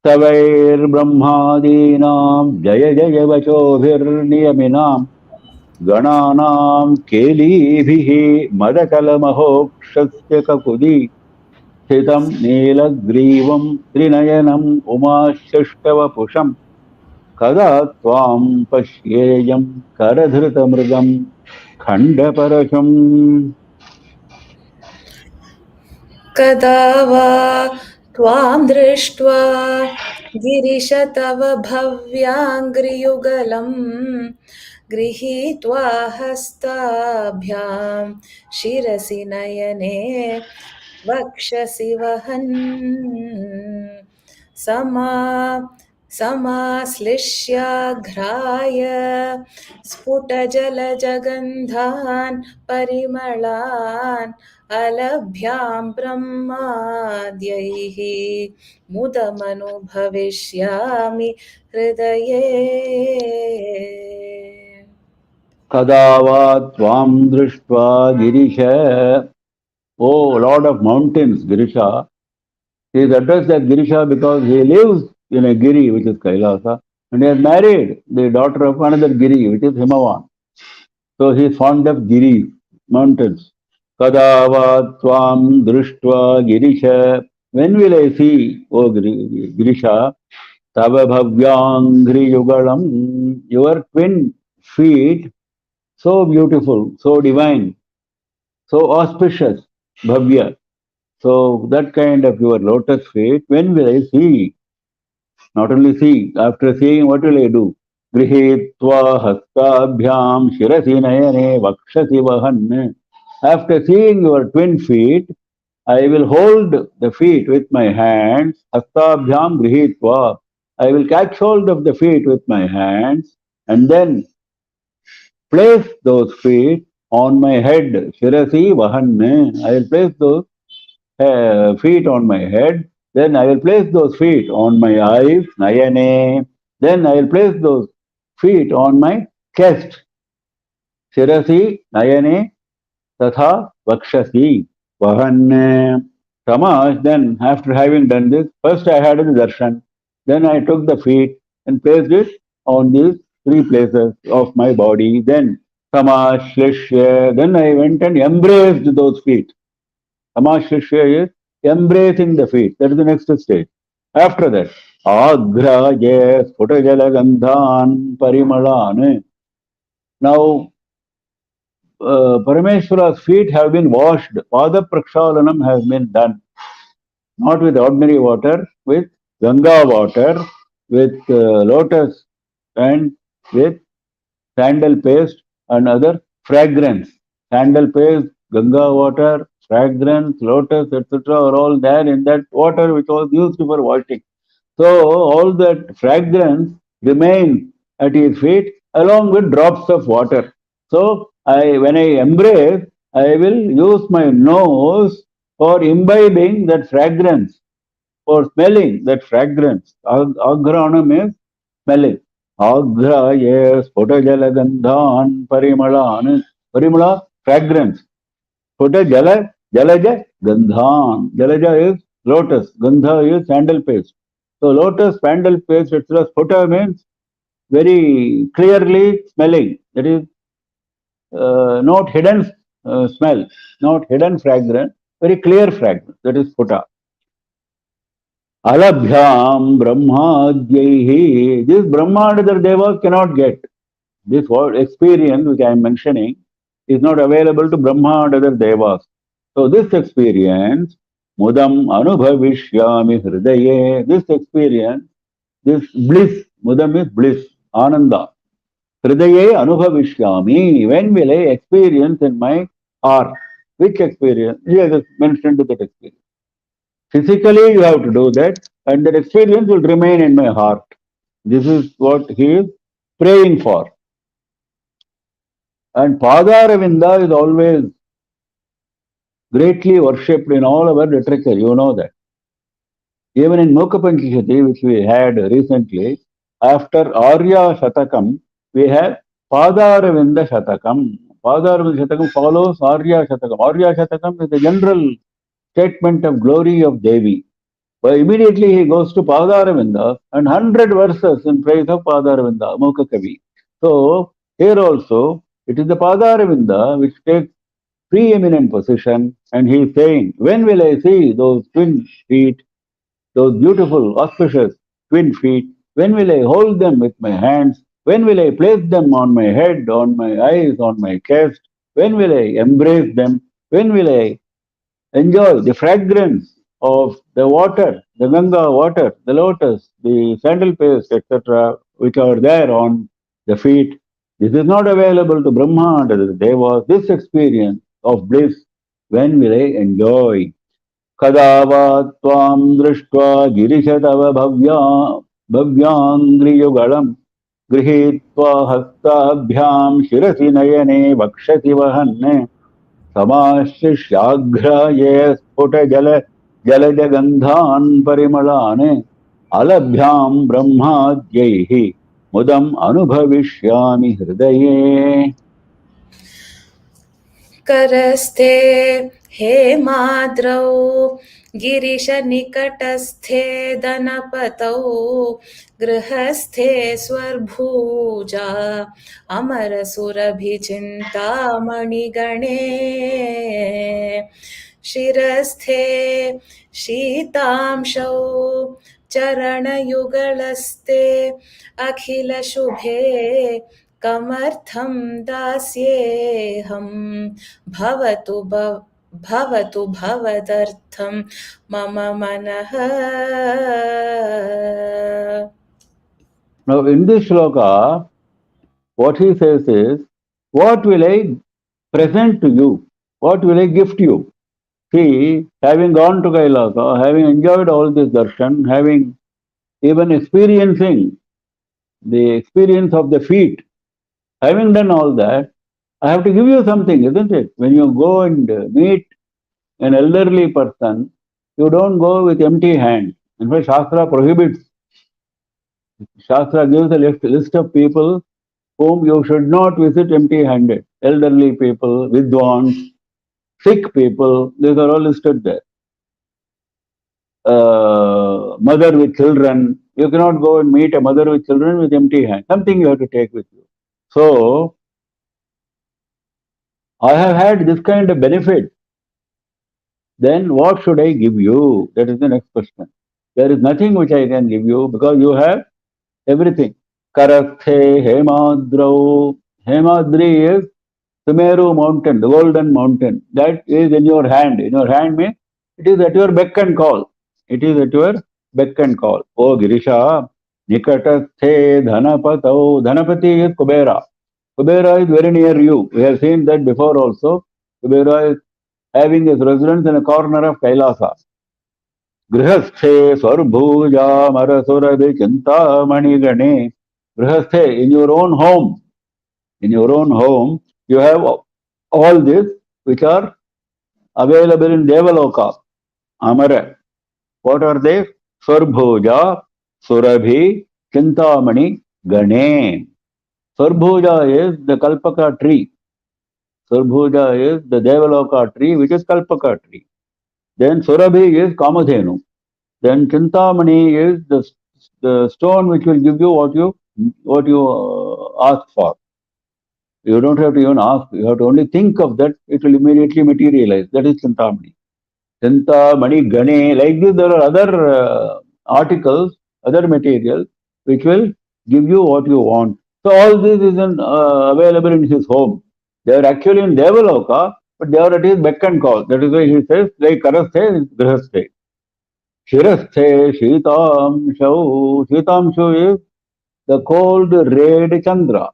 Speaker 2: Tavair Brahmadinam Jaya Jaya Vachobhir Niyaminam गणानां केलीभिः मदकलमहोक्षस्य ककुदी स्थितं नीलग्रीवं त्रिनयनम् उमाशष्टवपुषं कदा त्वां पश्येयं करधृतमृगं खण्डपरशुम्
Speaker 3: कदा वा त्वां दृष्ट्वा गिरिश तव भव्याङ्घ्रियुगलं गृहीत्वा हस्ताभ्यां शिरसि नयने वक्षसि वहन् समाश्लिष्याघ्राय स्फुटजलजगन्धान् परिमलान् अलभ्यां ब्रह्माद्यैः मुदमनुभविष्यामि हृदये
Speaker 2: कदा वा त्वां दृष्ट्वा Girish O Lord of Mountains, Girisha. He is addressed as Girisha because he lives in a Giri, which is Kailasa, and he has married the daughter of another Giri, which is Himavan. So he is fond of Giris, mountains. Kadava Tvam Drishtva Girisha. When will I see, O Girisha, Tava Bhavyangri Yugalam, your twin feet, so beautiful, so divine, so auspicious, Bhavya. So that kind of your lotus feet, when will I see? Not only see, after seeing, what will I do? Grihitva hastabhyam shirasi nayane vakshasi vahan. After seeing your twin feet, I will hold the feet with my hands. Hastabhyam grihitva. I will catch hold of the feet with my hands and then place those feet on my head. Shirasi vahan. I will place those feet on my head. Then I will place those feet on my eyes, nayane. Then I will place those feet on my chest, shirasi, nayane, tatha, vakshasi, vahan. Tamash, then after having done this, first I had the darshan. Then I took the feet and placed it on these three places of my body. Then Samashlishya. Then I went and embraced those feet. Samashlishya is embracing the feet. That is the next stage. After that, Agraye Sputajalagandhan Parimalan. Now, Parameshwara's feet have been washed. Pada Prakshalanam has been done. Not with ordinary water, with Ganga water, with lotus and with sandal paste and other fragrance. Sandal paste, Ganga water, fragrance, lotus, etc. are all there in that water which was used for washing. So all that fragrance remains at his feet along with drops of water. So when I embrace, I will use my nose for imbibing that fragrance, for smelling that fragrance. Agranam is smelling. Agraye spotajalagandhan parimalan. Parimala, fragrance. Spotajala, jalaja, gandhan. Jalaja is lotus. Gandha is sandal paste. So lotus, sandal paste, etc. Spota means very clearly smelling. That is not hidden smell, not hidden fragrance, very clear fragrance. That is spota. Alabhyam Brahmadhyaihi. This Brahma and other devas cannot get. This word experience which I am mentioning is not available to Brahma and other devas. So this experience, Mudam Anubhavishyami Hridaye, this experience, this bliss, Mudam is bliss, Ananda. Hridaye Anubhavishyami, when will I experience in my heart? Which experience? He has mentioned that experience. Physically, you have to do that, and that experience will remain in my heart. This is what he is praying for. And Padaravinda is always greatly worshipped in all our literature. You know that. Even in Mukha Panchashati, which we had recently, after Arya Shatakam, we have Padaravinda Shatakam. Padaravinda Shatakam follows Arya Shatakam. Arya Shatakam is a general statement of glory of Devi. But immediately he goes to Padaravinda and 100 verses in praise of Padaravinda, Mukha Kavi. So here also it is the Padaravinda which takes preeminent position, and he is saying, when will I see those twin feet, those beautiful, auspicious twin feet? When will I hold them with my hands? When will I place them on my head, on my eyes, on my chest? When will I embrace them? When will I enjoy the fragrance of the water, the Ganga water, the lotus, the sandal paste, etc., which are there on the feet? This is not available to Brahma and the Devas. This experience of bliss, when will I enjoy? Kadava tvam drishtva girishatava bhavyangriयुगलम् गृहीत्वा हस्ताभ्यां शिरसि नयने वक्षसि वहन् समाश्लिष्याघ्राये स्फुटजलजगन्धान् परिमलान् अलभ्यां ब्रह्माद्यैः मुदम् अनुभविष्यामि हृदये.
Speaker 3: करस्थे हेमाद्रौ गिरिशनिकटस्थे दनपतौ गृहस्थे स्वर्भूजा अमरसुरभिचिन्तामणिगणे शिरस्थे शीतांशौ चरणयुगलस्ते अखिलशुभे कमर्थं दास्येऽहं भवतु भवदर्थं मम मनः.
Speaker 2: Now in this shloka, what he says is, what will I present to you? What will I gift you? See, having gone to Kailasa, having enjoyed all this darshan, having even experiencing the experience of the feet, having done all that, I have to give you something, isn't it? When you go and meet an elderly person, you don't go with empty hands. In fact, Shastra prohibits. Shastra gives a list of people whom you should not visit empty-handed. Elderly people, vidwans, sick people, these are all listed there. Mother with children, you cannot go and meet a mother with children with empty hands. Something you have to take with you. So, I have had this kind of benefit. Then what should I give you? That is the next question. There is nothing which I can give you because you have everything. Karathe Hemadrau. Hemadri is Sumeru mountain, the golden mountain. That is in your hand. In your hand means it is at your beck and call. It is at your beck and call. O Girisha, Nikatathe Dhanapatau. Dhanapati is Kubera. Kubera is very near you. We have seen that before also. Kubera is having his residence in a corner of Kailasa. Grihasthe Swarbhuja Marasurabi Chinta Manigane. Grihasthe, in your own home. In your own home, you have all this which are available in Devaloka, Amara. What are they? Swarbhuja, Surabhi, Chintamani, Gane. Swarbhuja is the Kalpaka tree. Swarbhuja is the Devaloka tree, which is Kalpaka tree. Then Surabhi is Kamadhenu. Then Chintamani is the stone which will give you what you ask for. You don't have to even ask. You have to only think of that. It will immediately materialize. That is Chintamani. Chintamani Gane. Like this, there are other articles, other materials, which will give you what you want. So all this is available in his home. They are actually in Devaloka, but they are at his beck and call. That is why he says, like Karasthe, Grihasthe. Shirasthe, Shitamshu. Shitamshu is the cold red Chandra.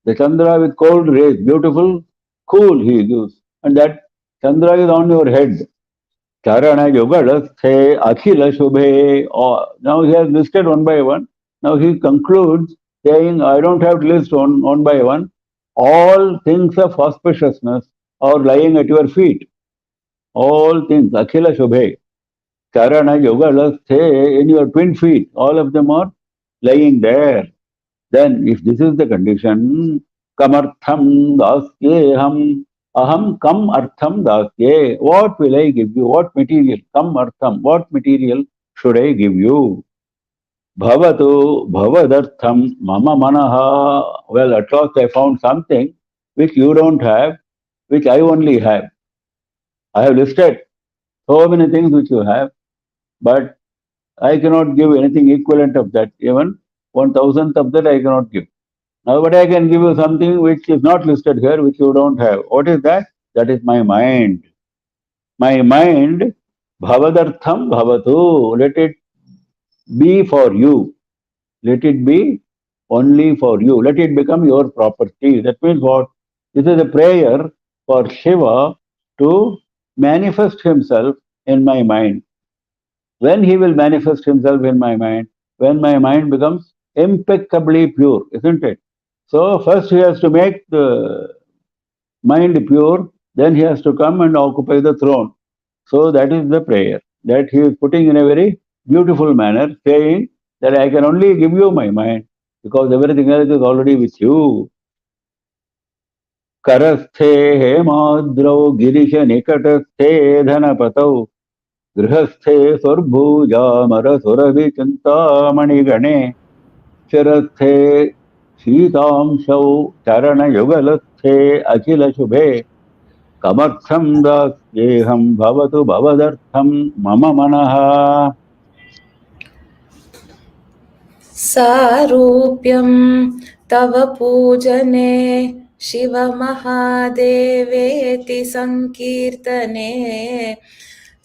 Speaker 2: The Chandra with cold rays, beautiful, cool he gives. And that Chandra is on your head. Charana Yogadasthe Akhila Shubhe. Now he has listed one by one. Now he concludes saying, I don't have to list one by one. All things of auspiciousness are lying at your feet. All things, Akhila Shubhe. Charana Yogadasthe, in your twin feet. All of them are lying there. Then, if this is the condition, kamartham dasyeham, aham kam artham dasye. What will I give you? What material? Kam artham. What material should I give you? Bhavatu bhavadartham mama manaha. Well, at last I found something which you don't have, which I only have. I have listed so many things which you have, but I cannot give anything equivalent of that. Even 1,000th of that I cannot give. Now, but I can give you something which is not listed here, which you don't have. What is that? That is my mind. My mind, bhavadartham bhavatu. Let it be for you. Let it be only for you. Let it become your property. That means what? This is a prayer for Shiva to manifest himself in my mind. When he will manifest himself in my mind, when my mind becomes impeccably pure, isn't it? So first he has to make the mind pure, then he has to come and occupy the throne. So that is the prayer that he is putting in a very beautiful manner, saying that I can only give you my mind because everything else is already with you. Karasthe hemadrau girisha nikatasthe dhanapatau grihasthe swarbhuja marasuravi chintamani gane Shirasthe Shitamshau Charana Yugalasthe Achila Shubhe Kamartham Dasyeham Bhavatu Bhavadartham Mama Manaha.
Speaker 3: सारूप्यं तव पूजने शिवमहादेवेति संकीर्तने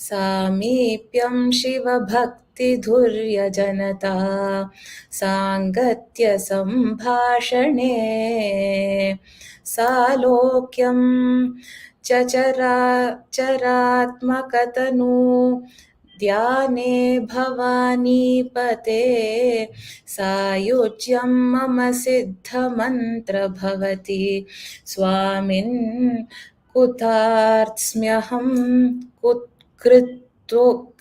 Speaker 3: सामीप्यं शिवभक्तिधुर्यजनता साङ्गत्यसम्भाषणे सालोक्यं चरात्मकतनु ध्याने भवानीपते सायुज्यं मम सिद्धमन्त्र भवति स्वामिन्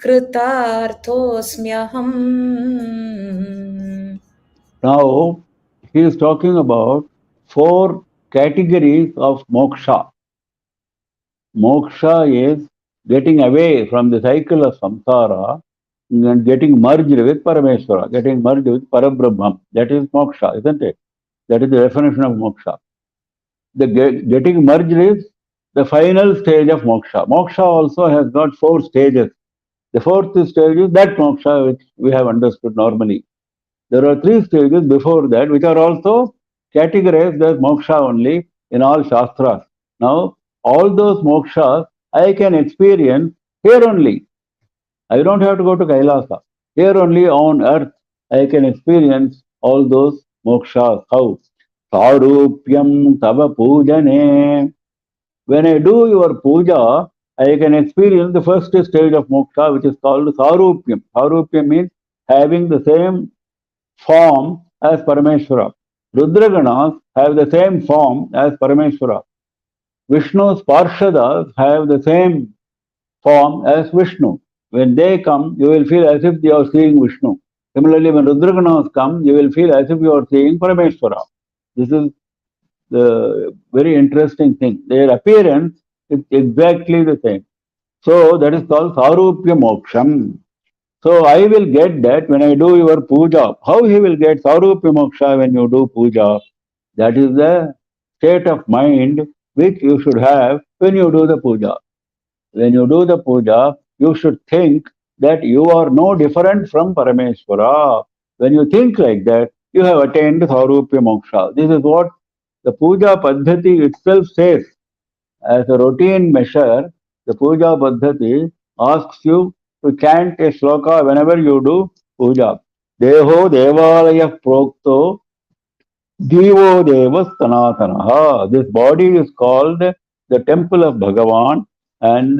Speaker 3: कृतार्थोऽस्म्यहम्
Speaker 2: Now he is talking about four categories of moksha. Moksha is getting away from the cycle of samsara and getting merged with Parameshwara, getting merged with Parabrahman. That is moksha, isn't it? That is the definition of moksha. The getting merged is the final stage of moksha. Moksha also has got 4 stages. The fourth stage is that moksha which we have understood normally. There are 3 stages before that which are also categorized as moksha only in all shastras. Now, all those mokshas I can experience here only. I don't have to go to Kailasa. Here only on earth I can experience all those mokshas. How? Sarupyam tava pujane. When I do your puja, I can experience the first stage of moksha, which is called Sarupyam. Sarupyam means having the same form as Parameshwara. Rudraganas have the same form as Parameshwara. Vishnu's Parshadas have the same form as Vishnu. When they come, you will feel as if you are seeing Vishnu. Similarly, when Rudraganas come, you will feel as if you are seeing Parameshwara. This is the very interesting thing. Their appearance is exactly the same. So that is called Sarupya Moksham. So I will get that when I do your puja. How he will get Sarupya Moksha when you do puja? That is the state of mind which you should have when you do the puja. When you do the puja, you should think that you are no different from Parameshwara. When you think like that, you have attained Sarupya Moksha. This is what the puja paddhati itself says. As a routine measure, the puja paddhati asks you to chant a sloka whenever you do puja. Deho devalaya prokto Divo Deva Sanatanaha. This body is called the temple of Bhagavan, and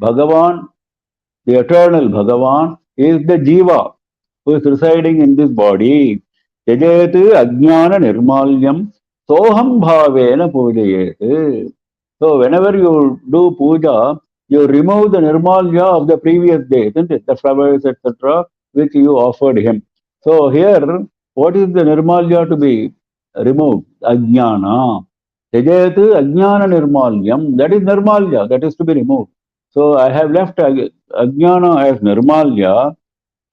Speaker 2: Bhagavan, the eternal Bhagavan, is the Jiva who is residing in this body. Tejet Ajnana Nirmalyam Soham Bhavena Pujayet. So whenever you do puja, you remove the nirmalya of the previous day, isn't it? The flowers, etc., which you offered him. So here, what is the nirmalya to be removed? Ajnana. Tejet ajnana nirmalyam. That is nirmalya, that is to be removed. So I have left ajnana as nirmalya.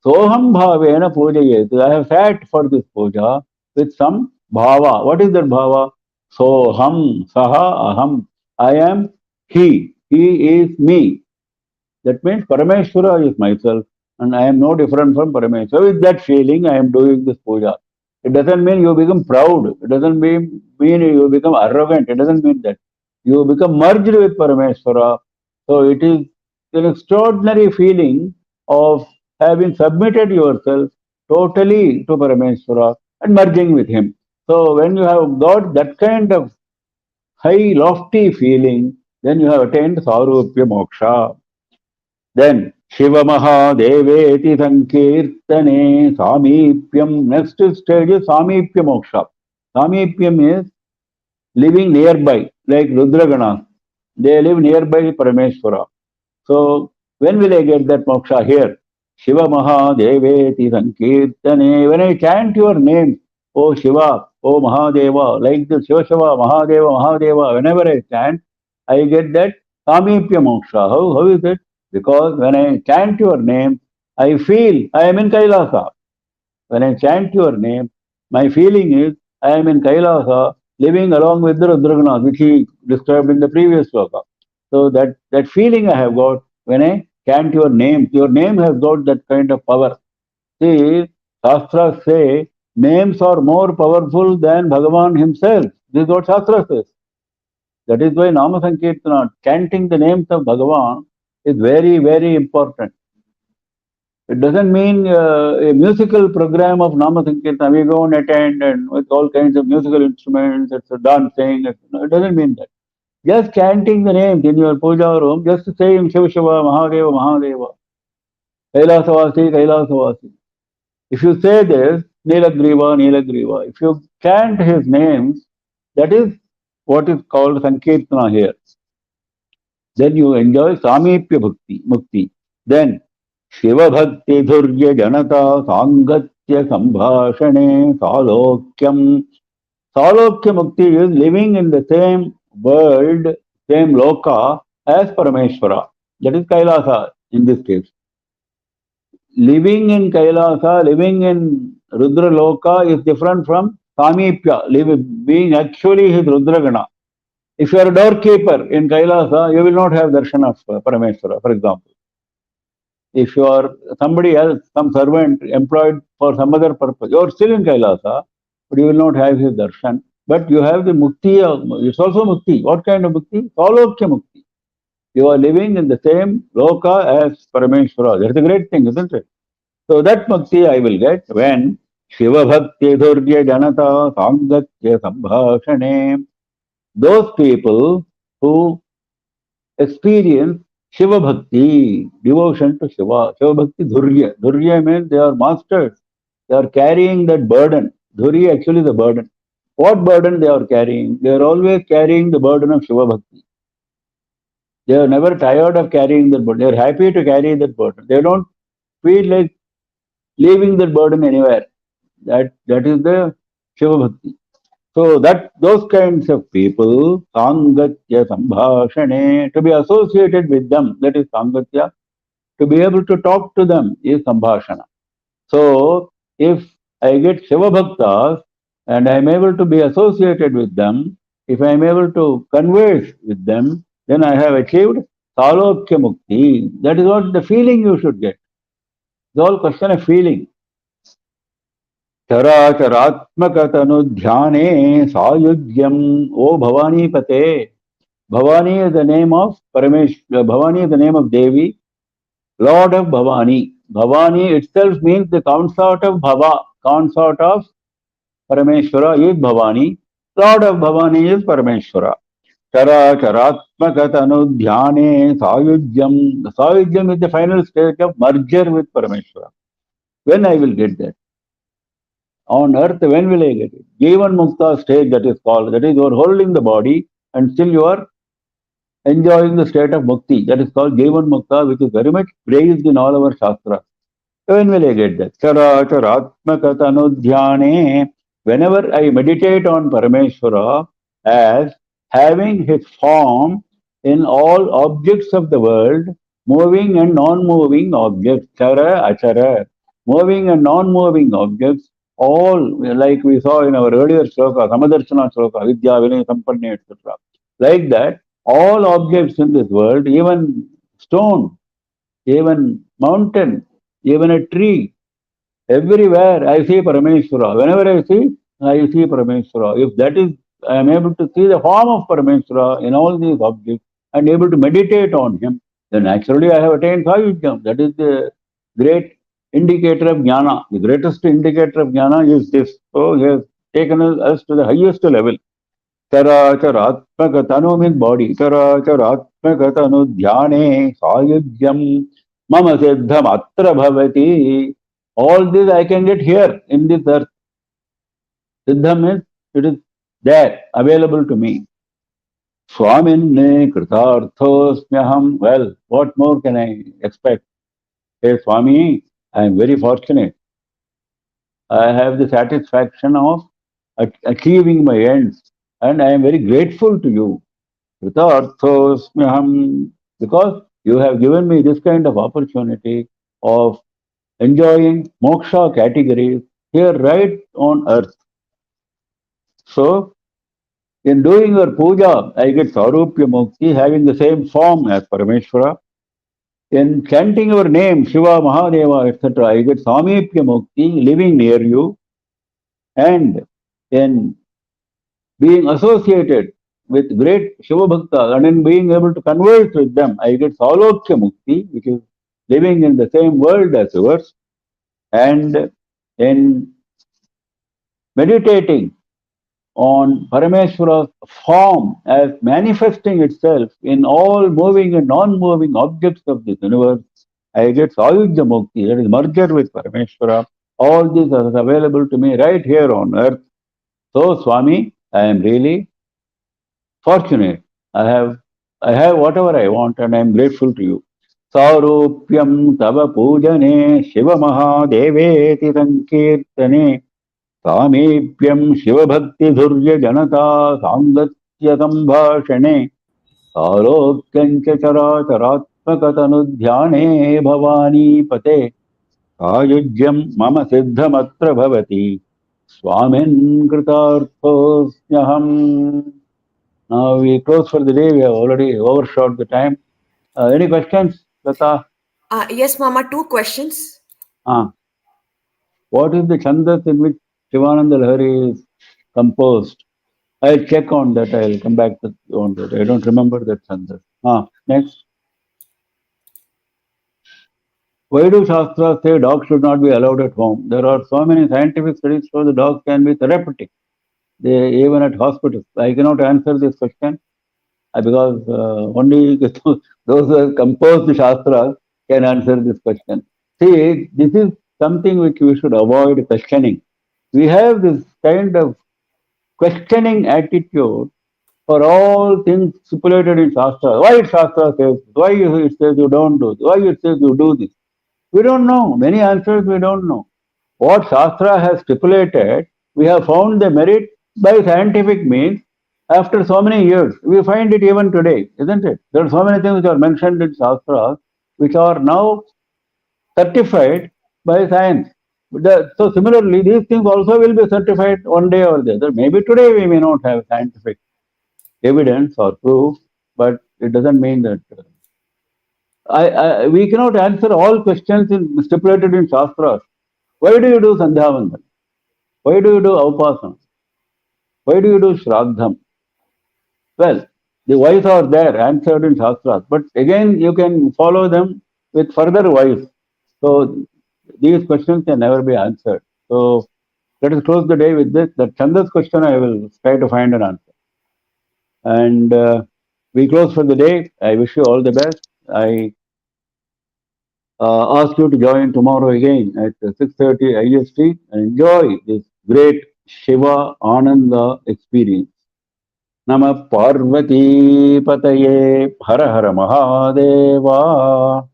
Speaker 2: Soham bhavena pujayet. I have sat for this puja with some bhava. What is that bhava? Soham, saha, aham. I am he. He is me. That means Parameshwara is myself and I am no different from Parameshwara. With that feeling, I am doing this puja. It doesn't mean you become proud. It doesn't mean you become arrogant. It doesn't mean that. You become merged with Parameshwara. So it is an extraordinary feeling of having submitted yourself totally to Parameshwara and merging with him. So when you have got that kind of high, lofty feeling, then you have attained Sarupya Moksha. Then Shiva Mahadeveti Sankirtane Samipyam. Next stage is Samipya Moksha. Samipyam is living nearby, like Rudragana. They live nearby Parameshwara. So when will I get that moksha here? Shiva Mahadeveti Sankirtane. When I chant your name, O Shiva, O Mahadeva, like the Shiva Shiva, Mahadeva, Mahadeva, whenever I chant, I get that Samipya moksha. How is it? Because when I chant your name, I feel I am in Kailasa. When I chant your name, my feeling is I am in Kailasa, living along with the Rudragana, which he described in the previous sloka. So that feeling I have got when I chant your name has got that kind of power. See, Shastras say names are more powerful than Bhagavan himself. This is what Shastra says. That is why Nama Sankirtana, chanting the names of Bhagavan, is very, very important. It doesn't mean a musical program of Nama Sankirtana. We go and attend and with all kinds of musical instruments, it's a dancing. It doesn't mean that. Just chanting the names in your puja room, just saying Shiva Shiva, Mahadeva, Mahadeva, Kailasavasi, Kailasavasi. If you say this, Nilagriva, Nilagriva, if you chant his names, that is what is called Sankirtana here. Then you enjoy Samipya Bhakti, Mukti. Then Shiva Bhakti Dhurya Janata Sangatya Sambhashane Salokyam. Salokya Mukti is living in the same world, same loka as Parameshwara. That is Kailasa in this case. Living in Kailasa, living in Rudra Loka is different from Samipya, being actually his Rudragana. If you are a doorkeeper in Kailasa, you will not have darshan of Parameshwara, for example. If you are somebody else, some servant employed for some other purpose, you are still in Kailasa, but you will not have his darshan. But you have the mukti, it's also mukti. What kind of mukti? Salokya mukti. You are living in the same loka as Parameshwara. That's a great thing, isn't it? So that mukti I will get when Shiva Bhakti Dhurya Janata Sangatya Sambhashane. Those people who experience Shiva Bhakti, devotion to Shiva. Shiva Bhakti Dhurya. Dhurya means they are masters. They are carrying that burden. Dhurya actually is the burden. What burden they are carrying? They are always carrying the burden of Shiva Bhakti. They are never tired of carrying that burden. They are happy to carry that burden. They don't feel like leaving that burden anywhere. That is the Shiva Bhakti. So that those kinds of people, Sangatya Sambhashane, to be associated with them, that is Sangatya, to be able to talk to them is Sambhashana. So if I get Shiva Bhaktas and I am able to be associated with them, if I am able to converse with them, then I have achieved Salokya Mukti. That is what the feeling you should get. It's all question of feeling. Characharatmakatanu sayudyam. O Bhavani Pate. Bhavani is the name of Parameshwara. Bhavani is the name of Devi, Lord of Bhavani. Bhavani itself means the consort of Bhava. Consort of Parameshwara is Bhavani. Lord of Bhavani is Parameshwara. Characharatmakatanu sayudyam. The sayudyam is the final stage of merger with Parameshwara. When I will get that? On earth, when will I get it? Jivan Mukta stage, that is called. That is, you are holding the body and still you are enjoying the state of Mukti. That is called Jivan Mukta, which is very much praised in all our Shastras. When will I get that? Characharatmakatanudhyane. Whenever I meditate on Parameshwara as having his form in all objects of the world, moving and non-moving objects, chara, achara, moving and non-moving objects, all like we saw in our earlier sloka, Samadarshana sloka, Vidya, Vinay, Sampanne, etc. Like that, all objects in this world, even stone, even mountain, even a tree, everywhere I see Parameshwara. Whenever I see Parameshwara. If that is, I am able to see the form of Parameshwara in all these objects and able to meditate on him, then naturally I have attained Sayudyam. That is the great indicator of Jnana. The greatest indicator of Jnana is this. So he has taken us to the highest level. Characharatmakatanu means body. Characharatmakatanu dhyane sayudyam mama siddham atra bhavati. All this I can get here in this earth. Siddham means it is there, available to me. Swaminne kritarthosmyaham. Well, what more can I expect? Hey Swami, I am very fortunate. I have the satisfaction of achieving my ends. And I am very grateful to you. Kritarthosmyaham. Because you have given me this kind of opportunity of enjoying moksha categories here right on earth. So, in doing your puja, I get Sarupya Mukti, having the same form as Parameshwara. In chanting your name, Shiva, Mahadeva, etc., I get Samipya Mukti, living near you. And in being associated with great Shiva Bhakta and in being able to converse with them, I get Salokya Mukti, which is living in the same world as yours. And in meditating on Parameshwara's form as manifesting itself in all moving and non-moving objects of this universe, I get Sayuja Mukti, that is merger with Parameshwara. All this is available to me right here on earth. So, Swami, I am really fortunate. I have whatever I want and I am grateful to you. Sarupyam tava pujane Shiva Mahadeveti sankirtane Samipyam Shiva Bhakti Dhurya Janata Sangatya Sambhashane Sarokyancha Characharatmakatanudhyane Bhavani Pate Sayudyam Mama Siddhamatra Bhavati Swamin Kritarthosmyaham. Now we close for the day. We have already overshot the time. Any questions, Lata?
Speaker 4: Yes, Mama, 2 questions.
Speaker 2: What is the chandas in which Shivananda Lahari is composed? I'll check on that. I'll come back on that. I don't remember that chandas. Next. Why do Shastras say dogs should not be allowed at home? There are so many scientific studies show the dogs can be therapeutic. They even at hospitals. I cannot answer this question because only those who have composed the Shastras can answer this question. See, this is something which we should avoid questioning. We have this kind of questioning attitude for all things stipulated in Shastra. Why Shastra says this? Why it says you don't do this? Why it says you do this? We don't know. Many answers we don't know. What Shastra has stipulated, we have found the merit by scientific means after so many years. We find it even today, isn't it? There are so many things which are mentioned in Shastra which are now certified by science. So similarly, these things also will be certified one day or the other. Maybe today we may not have scientific evidence or proof, but it doesn't mean that we cannot answer all questions stipulated in Shastras. Why do you do Sandhyavandan? Why do you do Avpasana? Why do you do Shraddham? Well, the whys are there, answered in Shastras, but again you can follow them with further whys. So these questions can never be answered. So let us close the day with this. The Chandas question I will try to find an answer. And we close for the day. I wish you all the best. I ask you to join tomorrow again at 6:30 IST and enjoy this great Shiva Ananda experience. Namah Parvati Pataye Har Har Mahadeva.